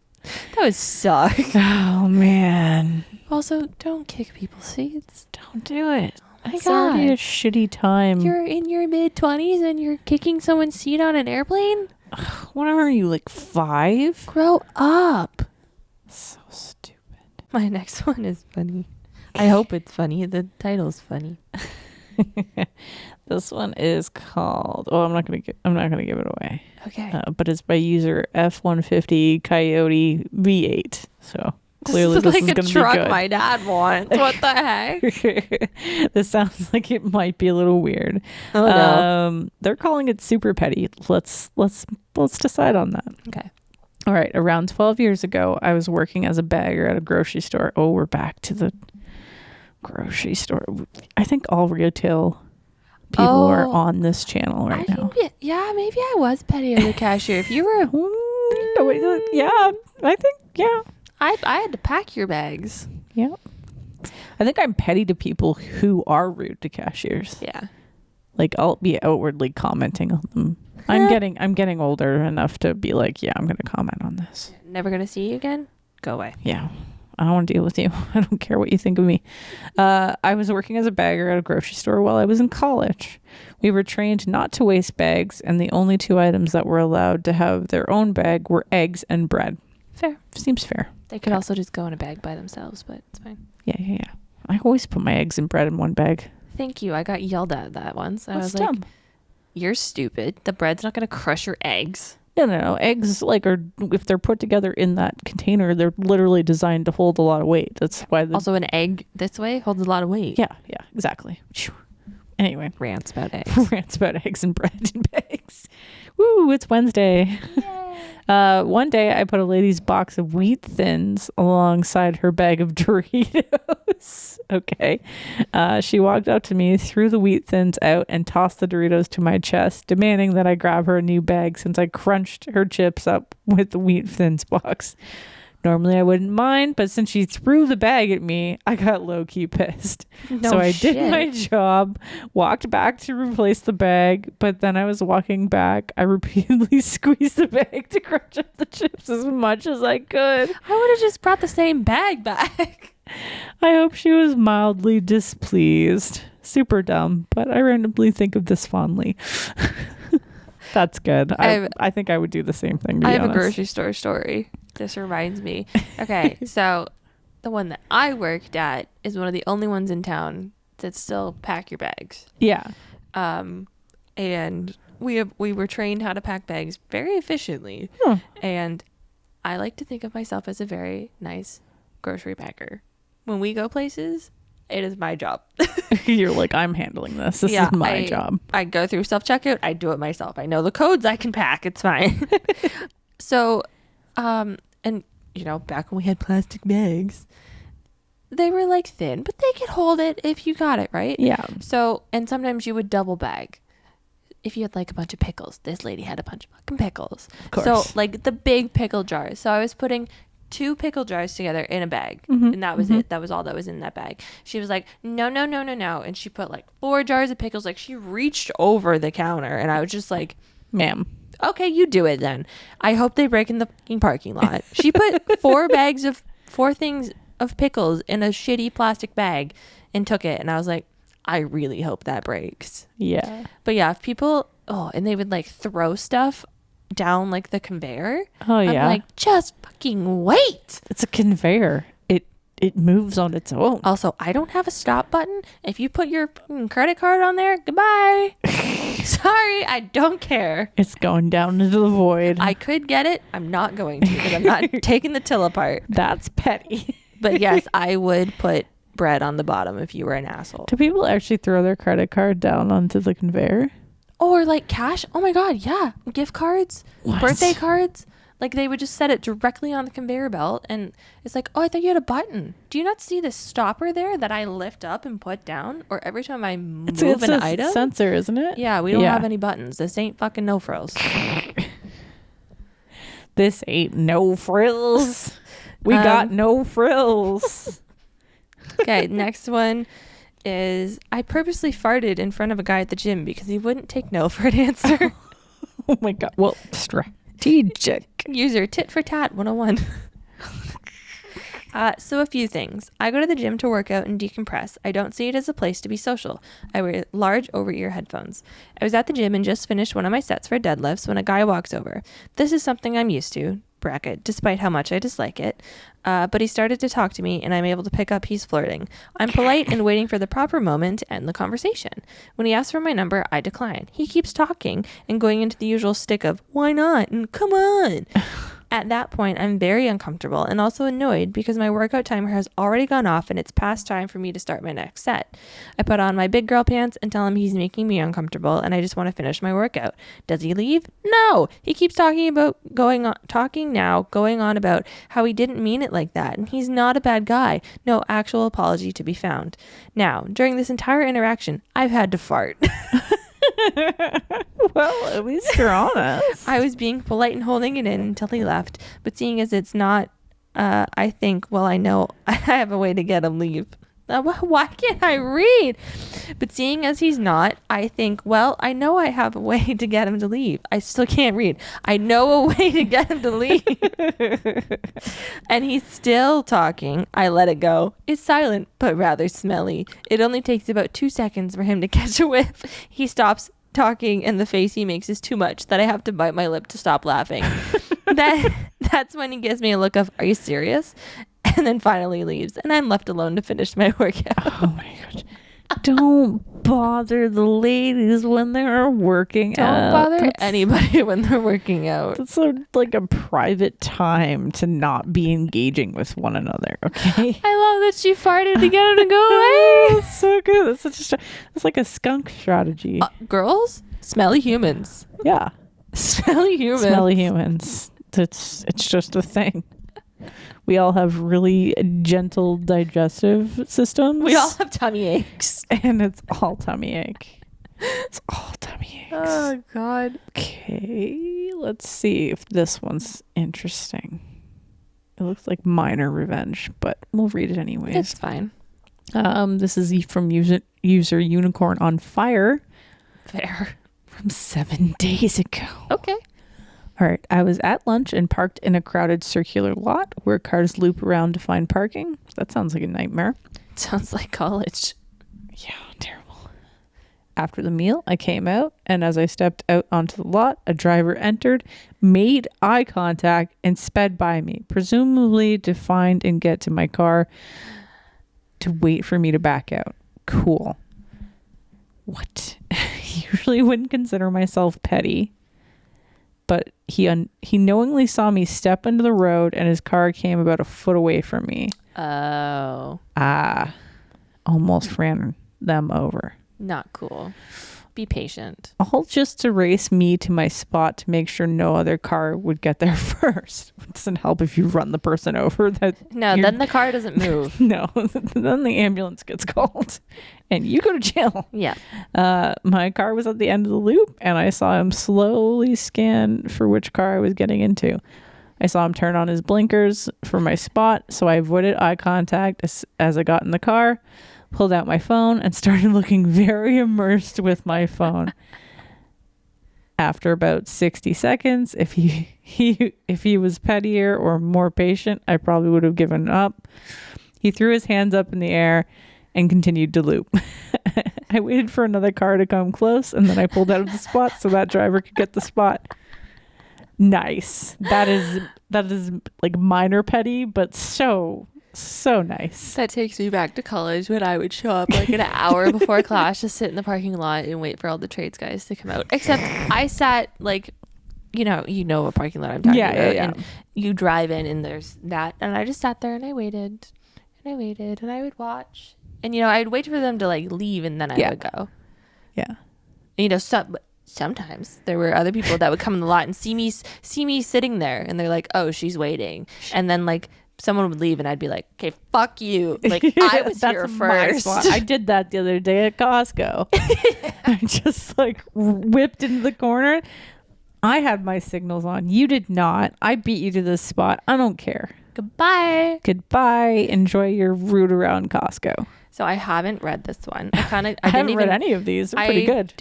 That would suck. Oh, man. Also, don't kick people's seats. Don't do it. Oh my It's already a God. shitty time. You're in your mid-20s and you're kicking someone's seat on an airplane? What are you, like 5? Grow up. So stupid. My next one is funny. I hope it's funny. The title's funny. This one is called. Oh, I'm not gonna give it away. Okay. But it's by user F150 Coyote V8. So clearly this is like a gonna truck be good. my dad wants. What the heck? This sounds like it might be a little weird. Oh no. They're calling it super petty. Let's decide on that. Okay. All right. Around 12 years ago, I was working as a bagger at a grocery store. Oh, we're back to the grocery store. I think all retail people are on this channel right now. Yeah, maybe I was petty as a cashier. If you were, Yeah, I think, yeah. I had to pack your bags. Yeah. I think I'm petty to people who are rude to cashiers. Yeah. Like I'll be outwardly commenting on them. I'm getting older enough to be like, yeah, I'm going to comment on this. Never gonna see you again. Go away. Yeah. I don't want to deal with you. I don't care what you think of me. I was working as a bagger at a grocery store while I was in college. We were trained not to waste bags, and the only two items that were allowed to have their own bag were eggs and bread. Fair. Seems fair. They could also just go in a bag by themselves, but it's fine. Yeah. I always put my eggs and bread in one bag. Thank you. I got yelled at that once. I was dumb. like, you're stupid. The bread's not going to crush your eggs. No. Eggs, are if they're put together in that container, they're literally designed to hold a lot of weight. That's why. Also, an egg this way holds a lot of weight. Yeah, exactly. Anyway, rants about eggs. Rants about eggs and bread in bags. Woo! It's Wednesday. One day, I put a lady's box of wheat thins alongside her bag of Doritos. Okay. She walked up to me, threw the wheat thins out, and tossed the Doritos to my chest, demanding that I grab her a new bag since I crunched her chips up with the wheat thins box. Normally, I wouldn't mind, but since she threw the bag at me, I got low-key pissed. So I did my job, walked back to replace the bag, but then I was walking back. I repeatedly squeezed the bag to crunch up the chips as much as I could. I would have just brought the same bag back. I hope she was mildly displeased. Super dumb, but I randomly think of this fondly. That's good. I think I would do the same thing, to be honest. A grocery store story. This reminds me. Okay, so the one that I worked at is one of the only ones in town that still pack your bags. Yeah. And we were trained how to pack bags very efficiently. And I like to think of myself as a very nice grocery packer. When we go places, it is my job. You're like, I'm handling this. This is my job. I go through self-checkout. I do it myself. I know the codes. I can pack. It's fine. So, and back when we had plastic bags, they were like thin, but they could hold it if you got it, right? Yeah. So, and sometimes you would double bag. If you had like a bunch of pickles, this lady had a bunch of fucking pickles. Of course. So like the big pickle jars. So I was putting 2 pickle jars together in a bag, and that was it. That was all that was in that bag. She was like, no, and she put like 4 jars of pickles. Like she reached over the counter, and I was just like, ma'am, okay, you do it then. I hope they break in the fucking parking lot. She put 4 things of pickles in a shitty plastic bag and took it, and I was like, I really hope that breaks. Yeah. But yeah, if people and they would like throw stuff down like the conveyor. Oh yeah. I'm like, just fucking wait. It's a conveyor. It moves on its own. Also, I don't have a stop button. If you put your credit card on there, goodbye. Sorry, I don't care. It's going down into the void. I could get it. I'm not going to because I'm not taking the till apart. That's petty. But yes, I would put bread on the bottom if you were an asshole. Do people actually throw their credit card down onto the conveyor? Or like cash? Oh my God, yeah. Gift cards, what? Birthday cards. Like they would just set it directly on the conveyor belt, and it's like, oh, I thought you had a button. Do you not see the stopper there that I lift up and put down? Or every time I move an item? It's a sensor, isn't it? Yeah, we don't have any buttons. This ain't fucking no frills. This ain't no frills. We got no frills. Okay, next one is I purposely farted in front of a guy at the gym because he wouldn't take no for an answer. Oh my God. Well, strategic. User tit for tat 101. So a few things. I go to the gym to work out and decompress. I don't see it as a place to be social. I wear large over-ear headphones. I was at the gym and just finished one of my sets for deadlifts when a guy walks over. This is something I'm used to, bracket, despite how much I dislike it. But he started to talk to me and I'm able to pick up he's flirting. I'm polite and waiting for the proper moment to end the conversation. When he asks for my number, I decline. He keeps talking and going into the usual stick of, why not? And come on. At that point, I'm very uncomfortable and also annoyed because my workout timer has already gone off and it's past time for me to start my next set. I put on my big girl pants and tell him he's making me uncomfortable and I just want to finish my workout. Does he leave? No! He keeps talking on about how he didn't mean it like that and he's not a bad guy. No actual apology to be found. Now, during this entire interaction, I've had to fart. Well, at least you're honest. I was being polite and holding it in until he left, but seeing as it's not, I think, well, I know I have a way to get him leave. Why can't I read? But seeing as he's not, I think, well, I know I have a way to get him to leave. I still can't read. I know a way to get him to leave. And he's still talking. I let it go. It's silent, but rather smelly. It only takes about 2 seconds for him to catch a whiff. He stops talking, and the face he makes is too much that I have to bite my lip to stop laughing. That's when he gives me a look of, are you serious? And then finally leaves, and I'm left alone to finish my workout. Oh my gosh. Don't bother the ladies when they're working out. Don't bother anybody when they're working out. It's like a private time to not be engaging with one another, okay? I love that she farted to get him to go away. That's so good. It's like a skunk strategy. Girls, smelly humans. Yeah. Smelly humans. Smelly humans. It's just a thing. We all have really gentle digestive systems. We all have tummy aches. And it's all tummy ache. It's all tummy aches. Oh, God. Okay, let's see if this one's interesting. It looks like minor revenge, but we'll read it anyways. It's fine. This is from user Unicorn on Fire. Fair. From 7 days ago. Okay. All right. I was at lunch and parked in a crowded circular lot where cars loop around to find parking. That sounds like a nightmare. Sounds like college. Yeah, terrible. After the meal, I came out, and as I stepped out onto the lot, a driver entered, made eye contact, and sped by me, presumably to find and get to my car to wait for me to back out. Cool. What? Usually wouldn't consider myself petty, but he knowingly saw me step into the road, and his car came about a foot away from me. Oh. Almost ran them over. Not cool. Be patient. All just to race me to my spot to make sure no other car would get there first. It doesn't help if you run the person over. No, then the car doesn't move. No, then the ambulance gets called and you go to jail. Yeah. My car was at the end of the loop, and I saw him slowly scan for which car I was getting into. I saw him turn on his blinkers for my spot, so I avoided eye contact as I got in the car, pulled out my phone, and started looking very immersed with my phone. After about 60 seconds, if he was pettier or more patient, I probably would have given up. He threw his hands up in the air and continued to loop. I waited for another car to come close, and then I pulled out of the spot so that driver could get the spot. Nice. That is like minor petty, but so nice. That takes me back to college when I would show up like an hour before class, just sit in the parking lot and wait for all the trades guys to come out. Except I sat like, you know what parking lot I'm talking about. Yeah. And you drive in and there's that, and I just sat there and I waited and I would watch, and I'd wait for them to like leave, and then I would go. Yeah. And, sometimes there were other people that would come in the lot and see me sitting there, and they're like, oh, she's waiting, and then like someone would leave and I'd be like, okay, fuck you, like I was here first. I did that the other day at Costco. I just like whipped into the corner. I had my signals on, you did not. I beat you to this spot. I don't care. Goodbye. Enjoy your route around Costco. So I haven't read this one. I haven't read any of these. They're pretty good.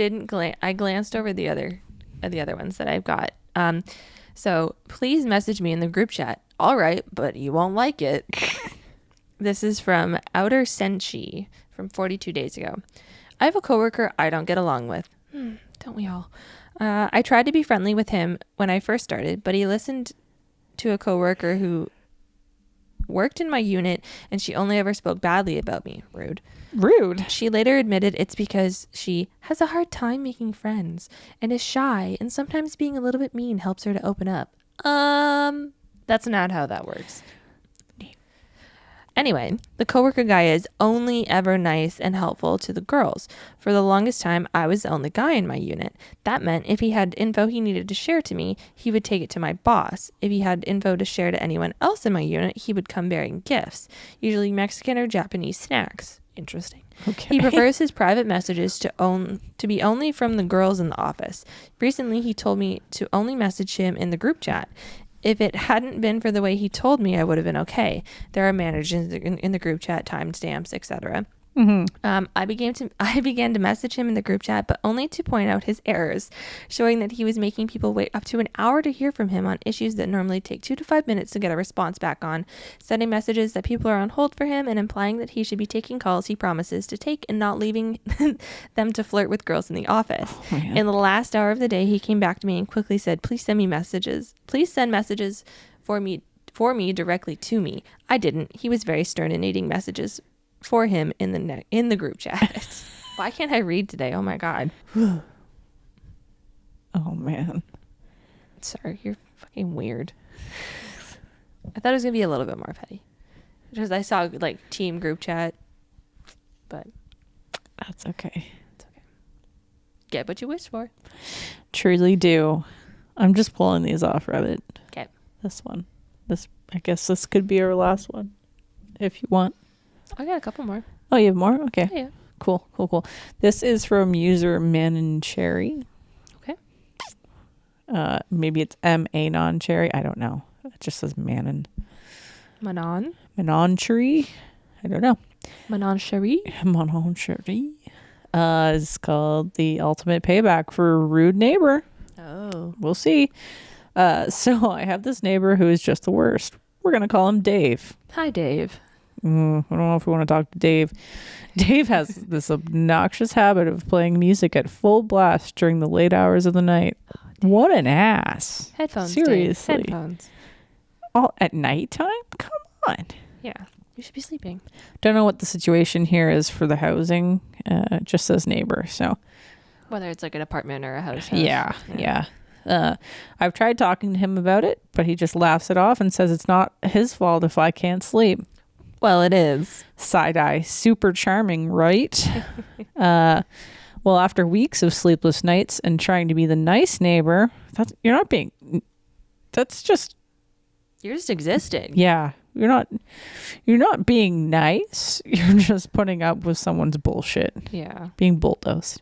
I glanced over the other ones that I've got. So please message me in the group chat. All right, but you won't like it. This is from Outer Senshi from 42 days ago. I have a coworker I don't get along with. Don't we all? I tried to be friendly with him when I first started, but he listened to a coworker who worked in my unit, and she only ever spoke badly about me. Rude. She later admitted it's because she has a hard time making friends and is shy, and sometimes being a little bit mean helps her to open up. That's not how that works. Anyway, the coworker guy is only ever nice and helpful to the girls. For the longest time, I was the only guy in my unit. That meant if he had info he needed to share to me, he would take it to my boss. If he had info to share to anyone else in my unit, he would come bearing gifts, usually Mexican or Japanese snacks. Interesting. Okay. He prefers his private messages to be only from the girls in the office. Recently, he told me to only message him in the group chat. If it hadn't been for the way he told me, I would have been okay. There are managers in the group chat, timestamps, etc. I began to message him in the group chat, but only to point out his errors, showing that he was making people wait up to an hour to hear from him on issues that normally take 2 to 5 minutes to get a response back on, sending messages that people are on hold for him, and implying that he should be taking calls he promises to take and not leaving them to flirt with girls in the office. In the last hour of the day, he came back to me and quickly said, please send messages for me directly to me. I didn't. He was very stern in needing messages for him in the group chat. Why can't I read today? Oh my god. Oh man. Sorry, you're fucking weird. I thought it was gonna be a little bit more petty, because I saw like team group chat, but that's okay. It's okay. Get what you wish for. Truly do. I'm just pulling these off Reddit. Okay. This one. I guess this could be our last one, if you want. I got a couple more. Oh, you have more? Okay. Oh, yeah. Cool. This is from user Manon Cherry. Okay. Maybe it's M-A-non Cherry. I don't know. It just says Manon. Manon Cherry. I don't know. Manon Cherry. It's called The Ultimate Payback for a Rude Neighbor. Oh. We'll see. So I have this neighbor who is just the worst. We're going to call him Dave. Hi, Dave. I don't know if we want to talk to Dave. Dave has this obnoxious habit of playing music at full blast during the late hours of the night. What an ass. Headphones. Seriously. Dave. Headphones. All at nighttime? Come on. Yeah. You should be sleeping. Don't know what the situation here is for the housing. It just says neighbor. So whether it's like an apartment or a house. Yeah. I've tried talking to him about it, but he just laughs it off and says it's not his fault if I can't sleep. Well, it is. Side eye. Super charming, right? Well, after weeks of sleepless nights and trying to be the nice neighbor, you're just existing. Yeah. You're not being nice. You're just putting up with someone's bullshit. Yeah. Being bulldozed.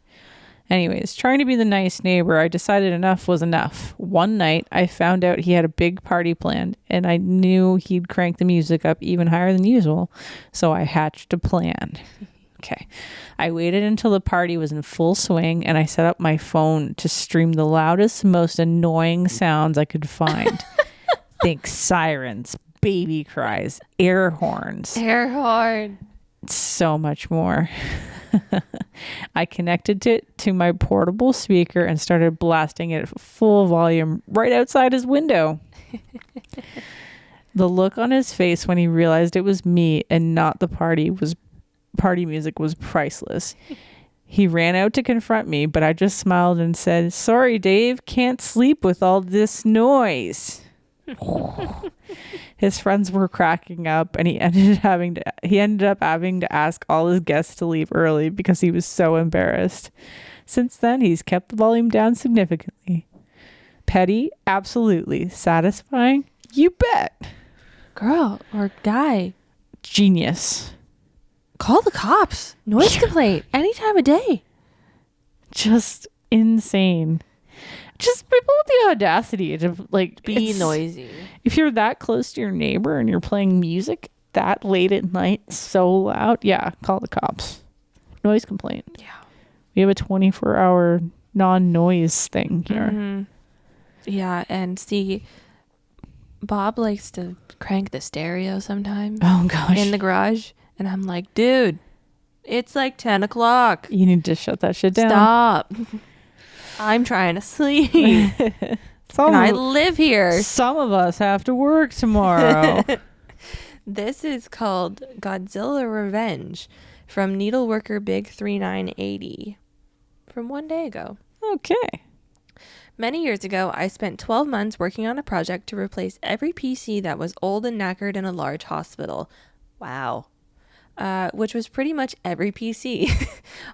Anyways, trying to be the nice neighbor, I decided enough was enough. One night, I found out he had a big party planned, and I knew he'd crank the music up even higher than usual, so I hatched a plan. Okay. I waited until the party was in full swing, and I set up my phone to stream the loudest, most annoying sounds I could find. Think sirens, baby cries, air horns. Air horn. So much more. I connected it to my portable speaker and started blasting it at full volume right outside his window. The look on his face when he realized it was me and not the party music was priceless. He ran out to confront me, but I just smiled and said, "Sorry, Dave, can't sleep with all this noise." His friends were cracking up, and he ended up having to ask all his guests to leave early because he was so embarrassed. Since then, he's kept the volume down significantly. Petty? Absolutely. Satisfying? You bet. Girl or guy. Genius. Call the cops. Noise complaint. Any time of day. Just insane. Just people with the audacity to be noisy. If you're that close to your neighbor and you're playing music that late at night so loud, yeah, call the cops. Noise complaint. Yeah. We have a 24-hour non-noise thing here. Mm-hmm. Yeah, and see, Bob likes to crank the stereo sometimes. Oh gosh. In the garage, and I'm like, dude, it's like 10 o'clock. You need to shut that shit down. Stop. I'm trying to sleep. And I live here. Some of us have to work tomorrow. This is called Godzilla Revenge from Needleworker Big 3980 from one day ago. Okay. Many years ago, I spent 12 months working on a project to replace every PC that was old and knackered in a large hospital. Wow. Which was pretty much every PC.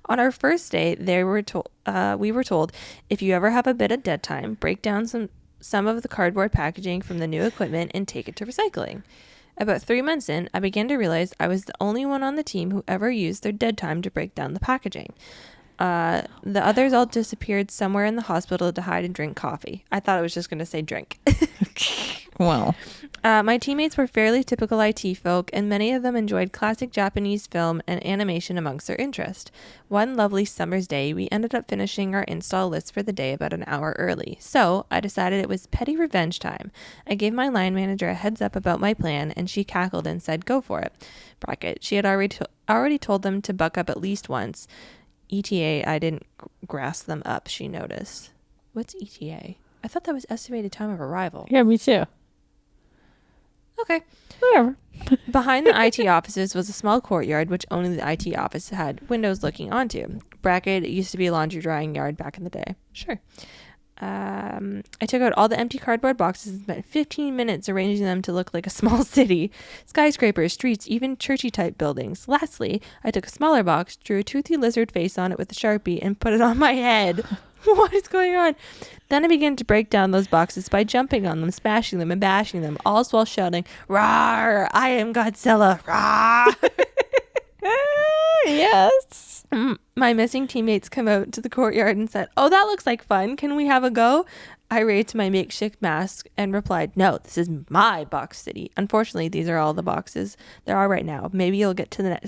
On our first day, we were told, if you ever have a bit of dead time, break down some of the cardboard packaging from the new equipment and take it to recycling. About 3 months in, I began to realize I was the only one on the team who ever used their dead time to break down the packaging. The others all disappeared somewhere in the hospital to hide and drink coffee. I thought it was just going to say drink. Well, My teammates were fairly typical IT folk, and many of them enjoyed classic Japanese film and animation amongst their interest. One lovely summer's day, we ended up finishing our install list for the day about an hour early, so I decided it was petty revenge time. I gave my line manager a heads up about my plan, and she cackled and said, "Go for it." Bracket. She had already told them to buck up at least once. ETA, I didn't grasp them up, she noticed. What's ETA? I thought that was estimated time of arrival. yeah, me too. Okay. Whatever. Behind the IT offices was a small courtyard, which only the IT office had windows looking onto. Bracket, it used to be a laundry drying yard back in the day. Sure. I took out all the empty cardboard boxes and spent 15 minutes arranging them to look like a small city. Skyscrapers, streets, even churchy type buildings. Lastly, I took a smaller box, drew a toothy lizard face on it with a Sharpie, and put it on my head. What is going on? Then I began to break down those boxes by jumping on them, smashing them, and bashing them, all while shouting, "Rawr! I am Godzilla! Rawr!" Yes. My missing teammates come out to the courtyard and said, "Oh, that looks like fun. Can we have a go?" I raised my makeshift mask and replied, "No, this is my box city. Unfortunately, these are all the boxes there are right now. Maybe you'll get to the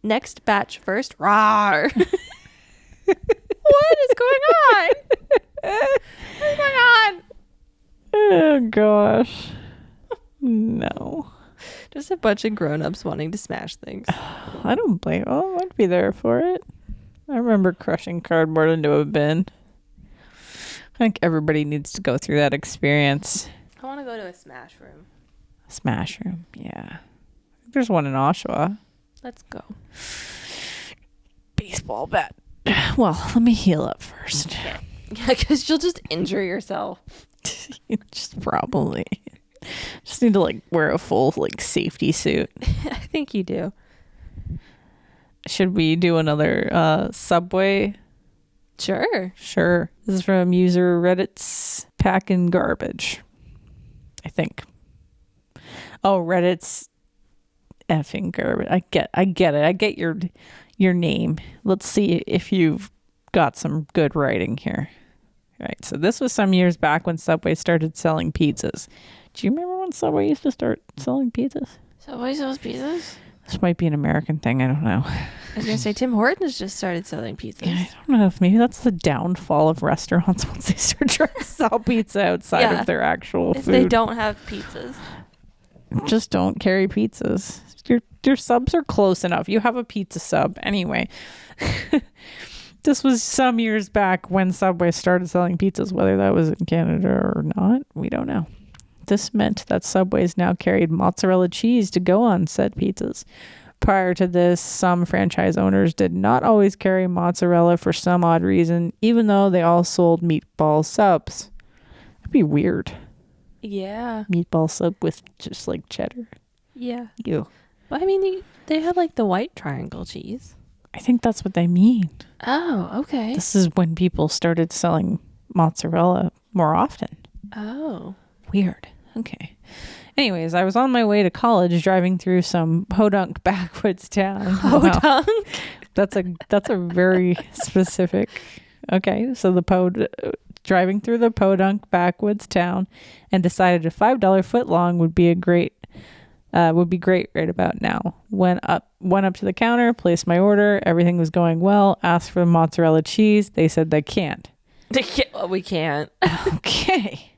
next batch first." Rawr! What is going on? What is going on? Oh gosh. No. Just a bunch of grown-ups wanting to smash things. I don't blame. Oh, I'd be there for it. I remember crushing cardboard into a bin. I think everybody needs to go through that experience. I want to go to a smash room. Smash room, yeah. There's one in Oshawa. Let's go. Baseball bat. Well, let me heal up first. Yeah, because you'll just injure yourself. Just probably. Just need to like wear a full like safety suit. I think you do. Should we do another Subway? Sure. Sure. This is from user Reddit's Packin' Garbage, I think. Oh, Reddit's effing garbage. I get it. I get your name. Let's see if you've got some good writing here. Right. So this was some years back when Subway started selling pizzas. Do you remember when Subway used to start selling pizzas? Subway sells pizzas? This might be an American thing. I don't know. I was going to say, Tim Hortons just started selling pizzas. Yeah, I don't know if maybe that's the downfall of restaurants once they start trying to sell pizza outside of their actual if food. they don't have pizzas. Just don't carry pizzas. Your subs are close enough. You have a pizza sub. Anyway, this was some years back when Subway started selling pizzas. Whether that was in Canada or not, we don't know. This meant that Subways now carried mozzarella cheese to go on said pizzas. Prior to this, some franchise owners did not always carry mozzarella for some odd reason, even though they all sold meatball subs. That'd be weird. Yeah. Meatball sub with just like cheddar. Yeah. Ew. But I mean, they had like the white triangle cheese. I think that's what they mean. Oh, okay. This is when people started selling mozzarella more often. Oh. Weird. Okay. Anyways, I was on my way to college driving through some podunk backwoods town. Podunk? Wow. That's a very specific. Okay, so driving through the podunk backwoods town and decided a $5 footlong would be great right about now. Went up to the counter, placed my order, everything was going well, asked for mozzarella cheese. They said they can't. Well, we can't. Okay.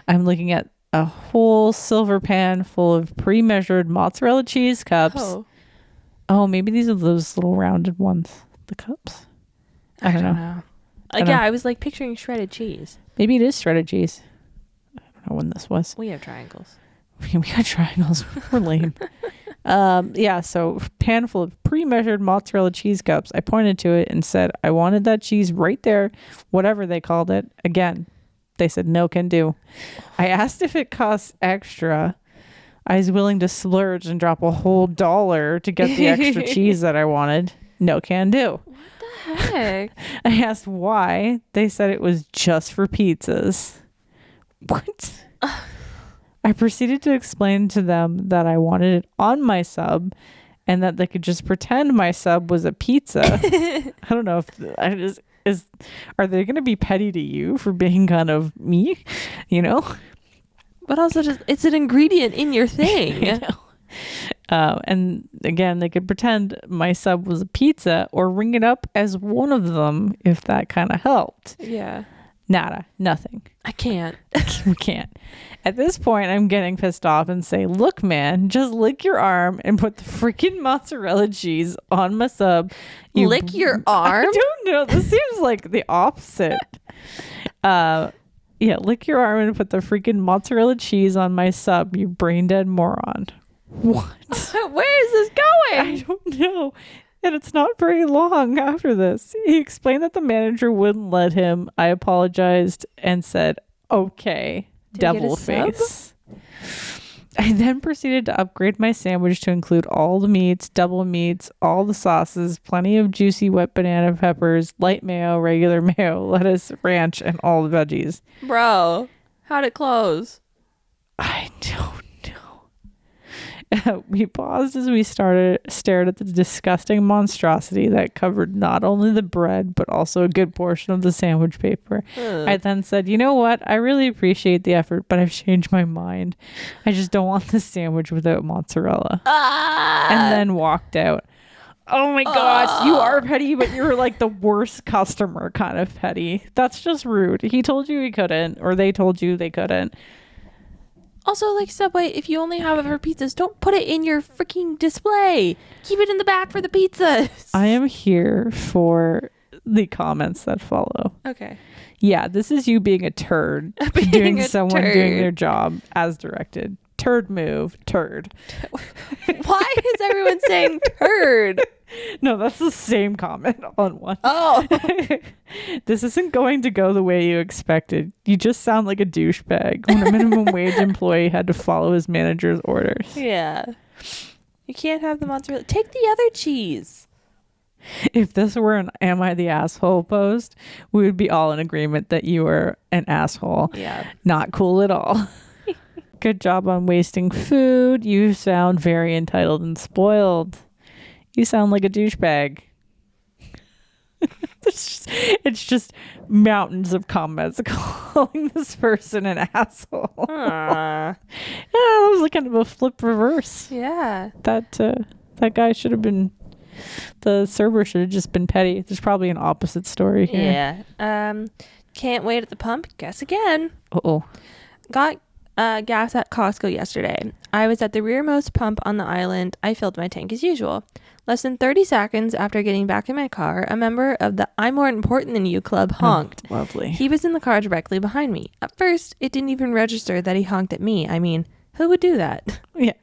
I'm looking at a whole silver pan full of pre-measured mozzarella cheese cups. Oh, maybe these are those little rounded ones. The cups? I don't know. I was like picturing shredded cheese. Maybe it is shredded cheese. I don't know when this was. We have triangles. We got triangles. We're lame. So pan full of pre-measured mozzarella cheese cups. I pointed to it and said, I wanted that cheese right there, whatever they called it. Again, they said no can do. I asked if it costs extra. I was willing to splurge and drop a whole $1 to get the extra cheese that I wanted. No can do. What the heck? I asked why. They said it was just for pizzas. What? I proceeded to explain to them that I wanted it on my sub and that they could just pretend my sub was a pizza. I don't know if are they going to be petty to you for being kind of me? You know? But also, just it's an ingredient in your thing. I know. And again, they could pretend my sub was a pizza or ring it up as one of them if that kind of helped. Yeah. Nada, nothing. I can't. We can't. At this point, I'm getting pissed off and say, look, man, just lick your arm and put the freaking mozzarella cheese on my sub. Lick your arm? I don't know. This seems like the opposite. Yeah, lick your arm and put the freaking mozzarella cheese on my sub, you brain dead moron. What? Where is this going? I don't know. And it's not very long after this. He explained that the manager wouldn't let him. I apologized and said, okay, devil face. I then proceeded to upgrade my sandwich to include all the meats, double meats, all the sauces, plenty of juicy wet banana peppers, light mayo, regular mayo, lettuce, ranch, and all the veggies. Bro, how'd it close? I don't know. We paused as we stared at the disgusting monstrosity that covered not only the bread, but also a good portion of the sandwich paper. I then said, you know what? I really appreciate the effort, but I've changed my mind. I just don't want this sandwich without mozzarella. And then walked out. Oh my gosh, you are petty, but you're like the worst customer kind of petty. That's just rude. He told you he couldn't, or they told you they couldn't. Also, like Subway, if you only have it for pizzas, don't put it in your freaking display. Keep it in the back for the pizzas. I am here for the comments that follow. Okay. Yeah, this is you being a turd. Doing their job as directed. Turd move. Turd. Why is everyone saying turd? No, that's the same comment on one. Oh. This isn't going to go the way you expected. You just sound like a douchebag when a minimum wage employee had to follow his manager's orders. Yeah. You can't have the mozzarella. Take the other cheese. If this were an Am I the Asshole post, we would be all in agreement that you are an asshole. Yeah. Not cool at all. Good job on wasting food. You sound very entitled and spoiled. You sound like a douchebag. It's just mountains of comments calling this person an asshole. Yeah, that was like kind of a flip reverse. Yeah. That guy should have been, the server should have just been petty. There's probably an opposite story here. Yeah. Can't wait at the pump. Guess again. Uh-oh. Got gas at Costco yesterday. I was at the rearmost pump on the island. I filled my tank as usual. Less than 30 seconds after getting back in my car, a member of the I'm More Important Than You club honked. Oh, lovely. He was in the car directly behind me. At first, it didn't even register that he honked at me. I mean, who would do that? Yeah.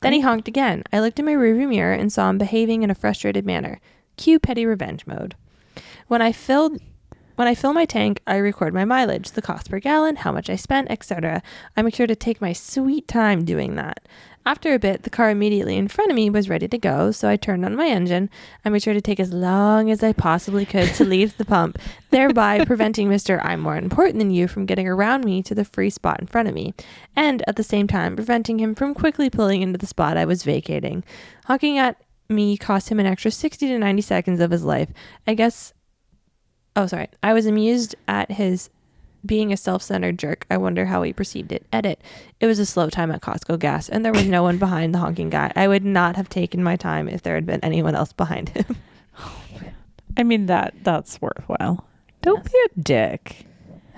Then he honked again. I looked in my rearview mirror and saw him behaving in a frustrated manner. Cue petty revenge mode. When I fill my tank, I record my mileage, the cost per gallon, how much I spent, etc. I make sure to take my sweet time doing that. After a bit, the car immediately in front of me was ready to go, so I turned on my engine. I made sure to take as long as I possibly could to leave the pump, thereby preventing Mr. I'm More Important Than You from getting around me to the free spot in front of me, and at the same time preventing him from quickly pulling into the spot I was vacating. Honking at me cost him an extra 60 to 90 seconds of his life. I was amused at his being a self-centered jerk. I wonder how he perceived it. Edit. It was a slow time at Costco gas, and there was no one behind the honking guy. I would not have taken my time if there had been anyone else behind him. Oh, man. I mean, that's worthwhile. Don't be a dick.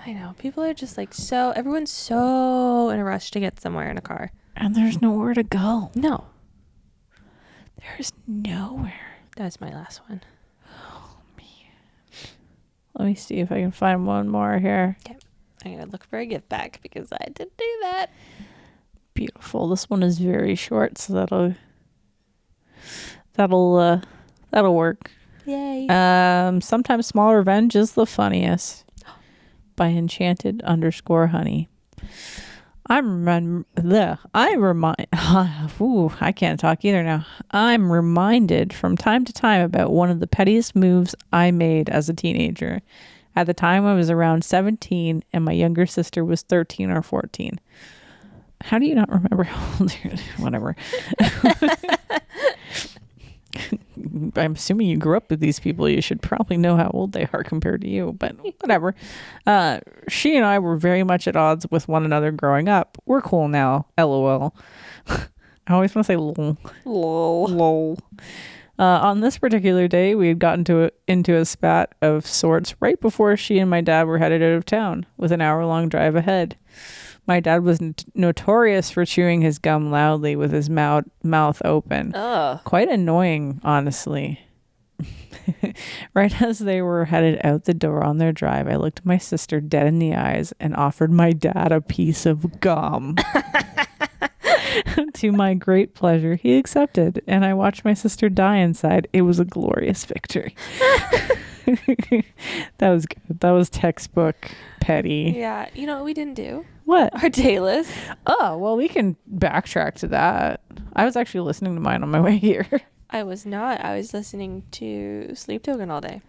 I know. People are just like everyone's so in a rush to get somewhere in a car. And there's nowhere to go. No. There's nowhere. That's my last one. Let me see if I can find one more here. Okay. I'm going to look for a gift bag because I did do that. Beautiful. This one is very short, so that'll work. Yay. Sometimes small revenge is the funniest. By enchanted_honey. I can't talk either now. I'm reminded from time to time about one of the pettiest moves I made as a teenager. At the time, I was around 17 and my younger sister was 13 or 14. How do you not remember how old you're? Whatever. I'm assuming you grew up with these people. You should probably know how old they are compared to you, but whatever. She and I were very much at odds with one another growing up. We're cool now. LOL. I always want to say lol. Lol. Lol. On this particular day, we had gotten into a spat of sorts right before she and my dad were headed out of town, with an hour-long drive ahead. My dad was notorious for chewing his gum loudly with his mouth open. Ugh. Quite annoying, honestly. Right as they were headed out the door on their drive, I looked my sister dead in the eyes and offered my dad a piece of gum. To my great pleasure, he accepted, and I watched my sister die inside. It was a glorious victory. That was good. That was textbook petty. Yeah. You know what we didn't do? What? Our day list. Oh, well, we can backtrack to that. I was actually listening to mine on my way here. I was not. I was listening to Sleep Token all day.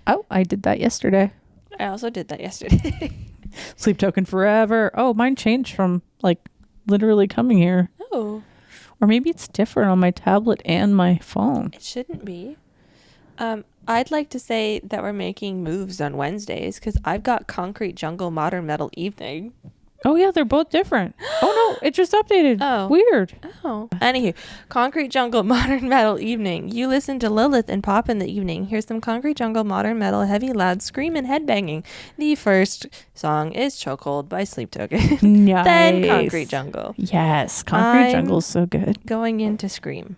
Oh, I did that yesterday. I also did that yesterday. Sleep Token forever. Oh, mine changed from literally coming here. Oh. Or maybe it's different on my tablet and my phone. It shouldn't be. I'd like to say that we're making moves on Wednesdays because I've got Concrete Jungle Modern Metal Evening. Oh, yeah, they're both different. Oh, no, it just updated. Oh. Weird. Oh. Anywho, Concrete Jungle Modern Metal Evening. You listen to Lilith and Pop in the evening. Here's some Concrete Jungle Modern Metal heavy, loud scream and headbanging. The first song is Chokehold by Sleep Token. Nice. Then Concrete Jungle. Yes, Concrete Jungle is so good. Going into Scream.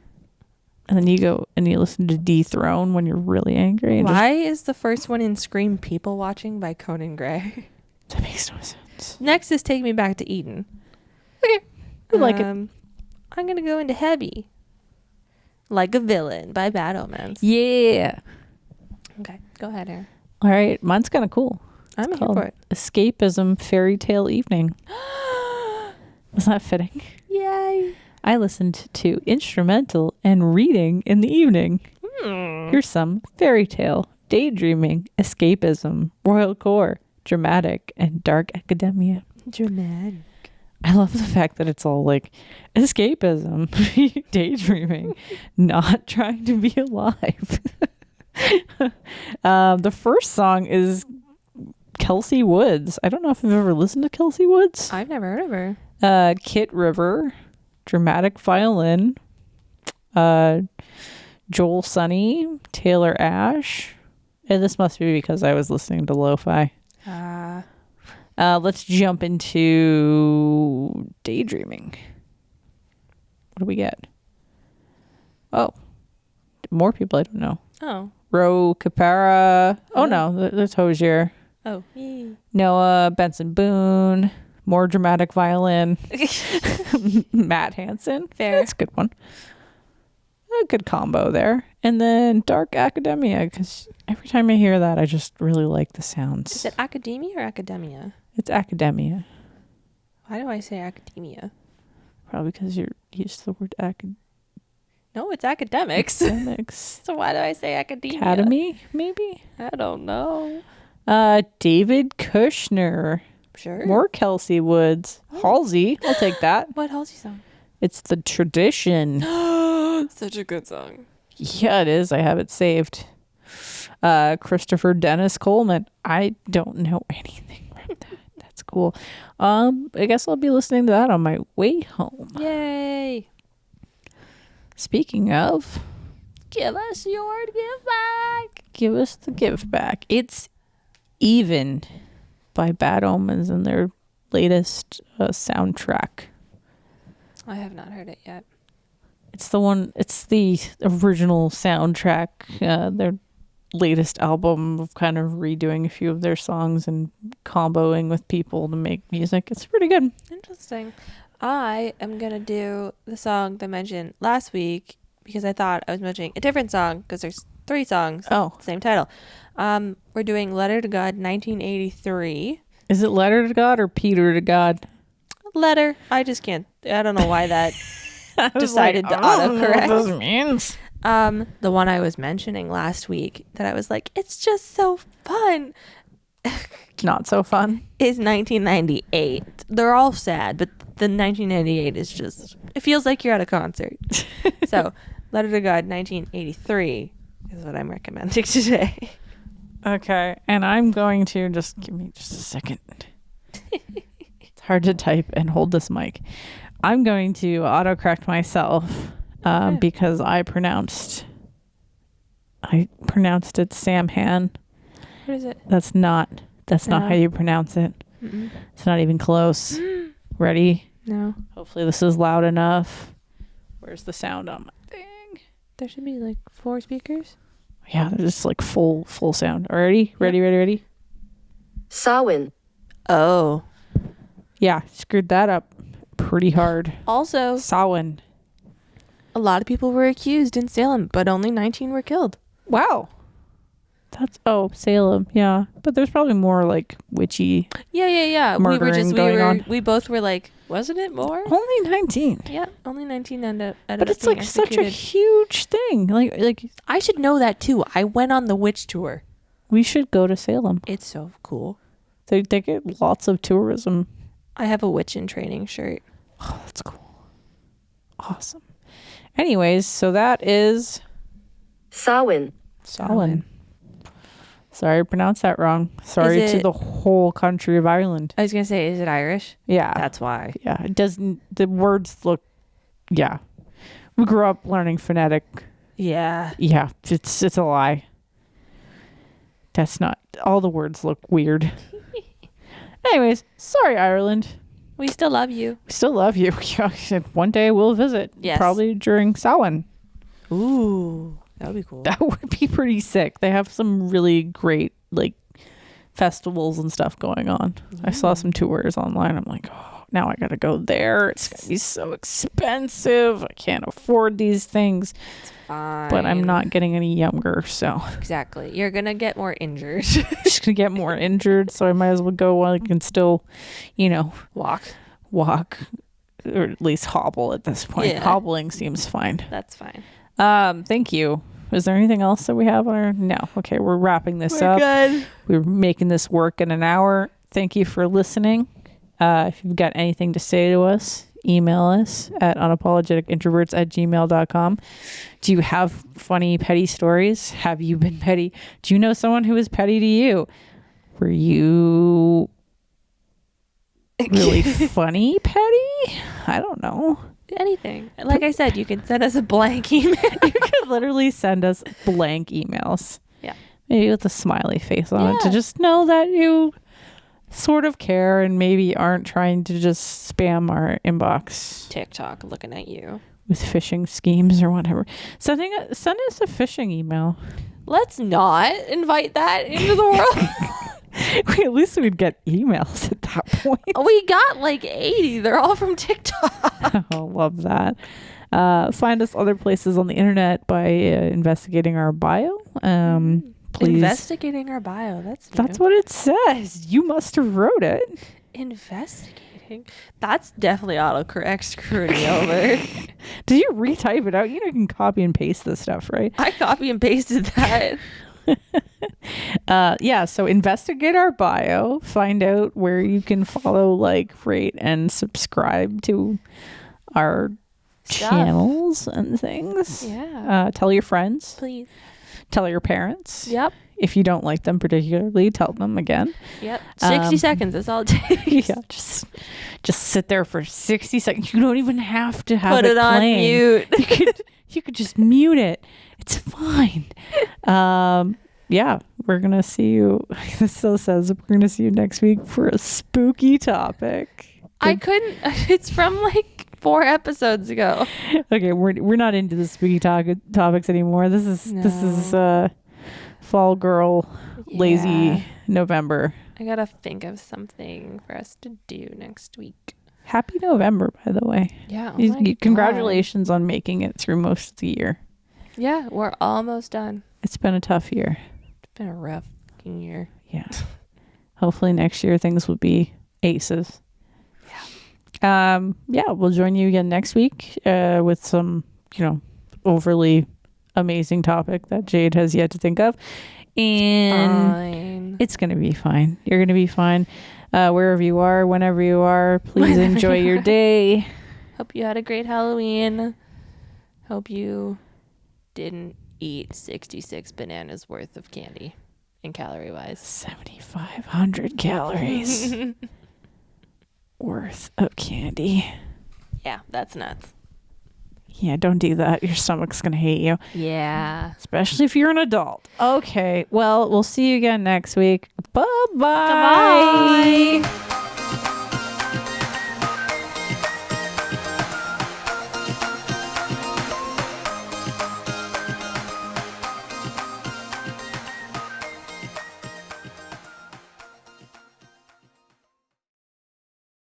And then you go and you listen to Dethrone when you're really angry. And Why is the first one in Scream People Watching by Conan Gray? That makes no sense. Next is Take Me Back to Eden. Okay. I like it. I'm going to go into Heavy. Like a Villain by Bad Omens. Yeah. Okay, go ahead, Aaron. All right. Mine's kind of cool. I'm It's here called for it. Escapism Fairy Tale Evening. Isn't that fitting? Yay. I listened to instrumental and reading in the evening. Here's some fairy tale, daydreaming, escapism, royal core, dramatic, and dark academia. Dramatic. I love the fact that it's all like escapism, daydreaming, not trying to be alive. The first song is Kelsey Woods. I don't know if I've ever listened to Kelsey Woods. I've never heard of her. Kit River, dramatic violin, Joel Sonny, Taylor Ash. And this must be because I was listening to lo-fi. Let's jump into daydreaming. What do we get? Oh, more people I don't know. Oh. Ro Capara. Oh, no, there's Hosier. Oh. Yay. Noah Benson Boone. More dramatic violin. Matt Hansen. Fair. That's a good one. A good combo there. And then Dark Academia, because every time I hear that, I just really like the sounds. Is it academia or academia? It's Academia. Why do I say academia? Probably because you're used to the word No, it's academics. academics. So why do I say academia? Academy, maybe? I don't know. David Kushner. Sure. More Kelsey Woods. Halsey. I'll take that. What Halsey song? It's The Tradition. Such a good song. Yeah, it is. I have it saved. Christopher Dennis Coleman. I don't know anything from that. That's cool. I guess I'll be listening to that on my way home. Yay. Speaking of, Give us your give back. give us the give back. It's Even by Bad Omens and their latest soundtrack. I have not heard it yet. It's the original soundtrack, their latest album of kind of redoing a few of their songs and comboing with people to make music. It's pretty good. Interesting. I am going to do the song that I mentioned last week because I thought I was mentioning a different song because there's 3 songs. Oh. Same title. We're doing Letter to God 1983. Is it Letter to God or Peter to God? Letter. I just can't. I don't know why that decided to autocorrect. What this means. The one I was mentioning last week that I was like, it's just so fun. Not so fun. Is 1998. They're all sad, but the 1998 is just, it feels like you're at a concert. So Letter to God 1983 is what I'm recommending today. Okay, and I'm going to just give me just a second. It's hard to type and hold this mic. I'm going to autocorrect myself because I pronounced it Samhan. What is it? That's not how you pronounce it. Mm-mm. It's not even close. Ready? No. Hopefully this is loud enough. Where's the sound on my thing? There should be like 4 speakers. Yeah, they're just like full sound. Ready? Ready? Samhain. Oh. Yeah, screwed that up pretty hard. Also, Samhain. a lot of people were accused in Salem, but only 19 were killed. Wow. That's Salem. Yeah, but there's probably more like witchy. Yeah. We both were like, wasn't it more? Only 19. Yeah, only 19 ended But up it's being like such a executed. huge thing. Like I should know that too. I went on the witch tour. we should go to Salem. It's so cool. They get lots of tourism. I have a witch in training shirt. Oh, that's cool. Awesome. Anyways, so that is Samhain. Samhain. Sorry, I pronounced that wrong. Sorry to the whole country of Ireland. I was going to say, is it Irish? Yeah. That's why. Yeah, it doesn't, the words look, yeah. We grew up learning phonetic. Yeah. Yeah, it's a lie. That's not, all the words look weird. Anyways, sorry, Ireland. We still love you. We still love you. One day we'll visit. Yes. Probably during Samhain. Ooh. That would be cool. That would be pretty sick. They have some really great like festivals and stuff going on. I saw some tours online. I'm like, oh, now I gotta go there. It's gonna be so expensive. I can't afford these things. It's fine. But I'm not getting any younger, so Exactly. You're gonna get more injured. just gonna get more injured. So I might as well go while I can still, walk, or at least hobble at this point. Yeah. Hobbling seems fine. That's fine. Thank you. Is there anything else that we have on our? No. Okay, we're wrapping this up. Good. We're making this work in an hour. Thank you for listening. If you've got anything to say to us, email us at unapologeticintroverts@gmail.com. Do you have funny petty stories? Have you been petty? Do you know someone who was petty to you? Were you really funny petty? I don't know. Anything. Like I said, you can send us a blank email. You could literally send us blank emails. Yeah. Maybe with a smiley face on it to just know that you sort of care and maybe aren't trying to just spam our inbox TikTok looking at you. with phishing schemes or whatever. Send us a phishing email. Let's not invite that into the world. At least we'd get emails at that point. We got like 80. They're all from TikTok. Oh, love that. Find us other places on the internet by investigating our bio. Please. Investigating our bio. That's what it says. You must have wrote it. Investigating. That's definitely autocorrect screwing me over. Did you retype it out? You can copy and paste this stuff, right? I copy and pasted that. So investigate our bio, find out where you can follow, like, rate, and subscribe to our channels and things. Yeah. Tell your friends. Please. Tell your parents. Yep. If you don't like them particularly, tell them again. Yep. 60 seconds. That's all it takes. Yeah. Just sit there for 60 seconds. You don't even have to have Put it on playing. mute. You could just mute it. It's fine. We're gonna see you. This still says we're gonna see you next week for a spooky topic. I couldn't. It's from like 4 episodes ago. Okay, we're not into the spooky topics anymore. This is fall girl lazy November. I gotta think of something for us to do next week. Happy November, by the way. Yeah. Congratulations on making it through most of the year. Yeah, we're almost done. It's been a tough year. It's been a rough fucking year. Yeah. Hopefully next year things will be aces. Yeah. We'll join you again next week with some, overly amazing topic that Jade has yet to think of. And it's going to be fine. You're going to be fine. Wherever you are, whenever you are, please enjoy your day. Hope you had a great Halloween. Hope you didn't eat 66 bananas worth of candy in calorie wise. 7,500 calories worth of candy. Yeah, that's nuts. Yeah, don't do that. Your stomach's going to hate you. Yeah. Especially if you're an adult. Okay, well, we'll see you again next week. Bye-bye. Goodbye.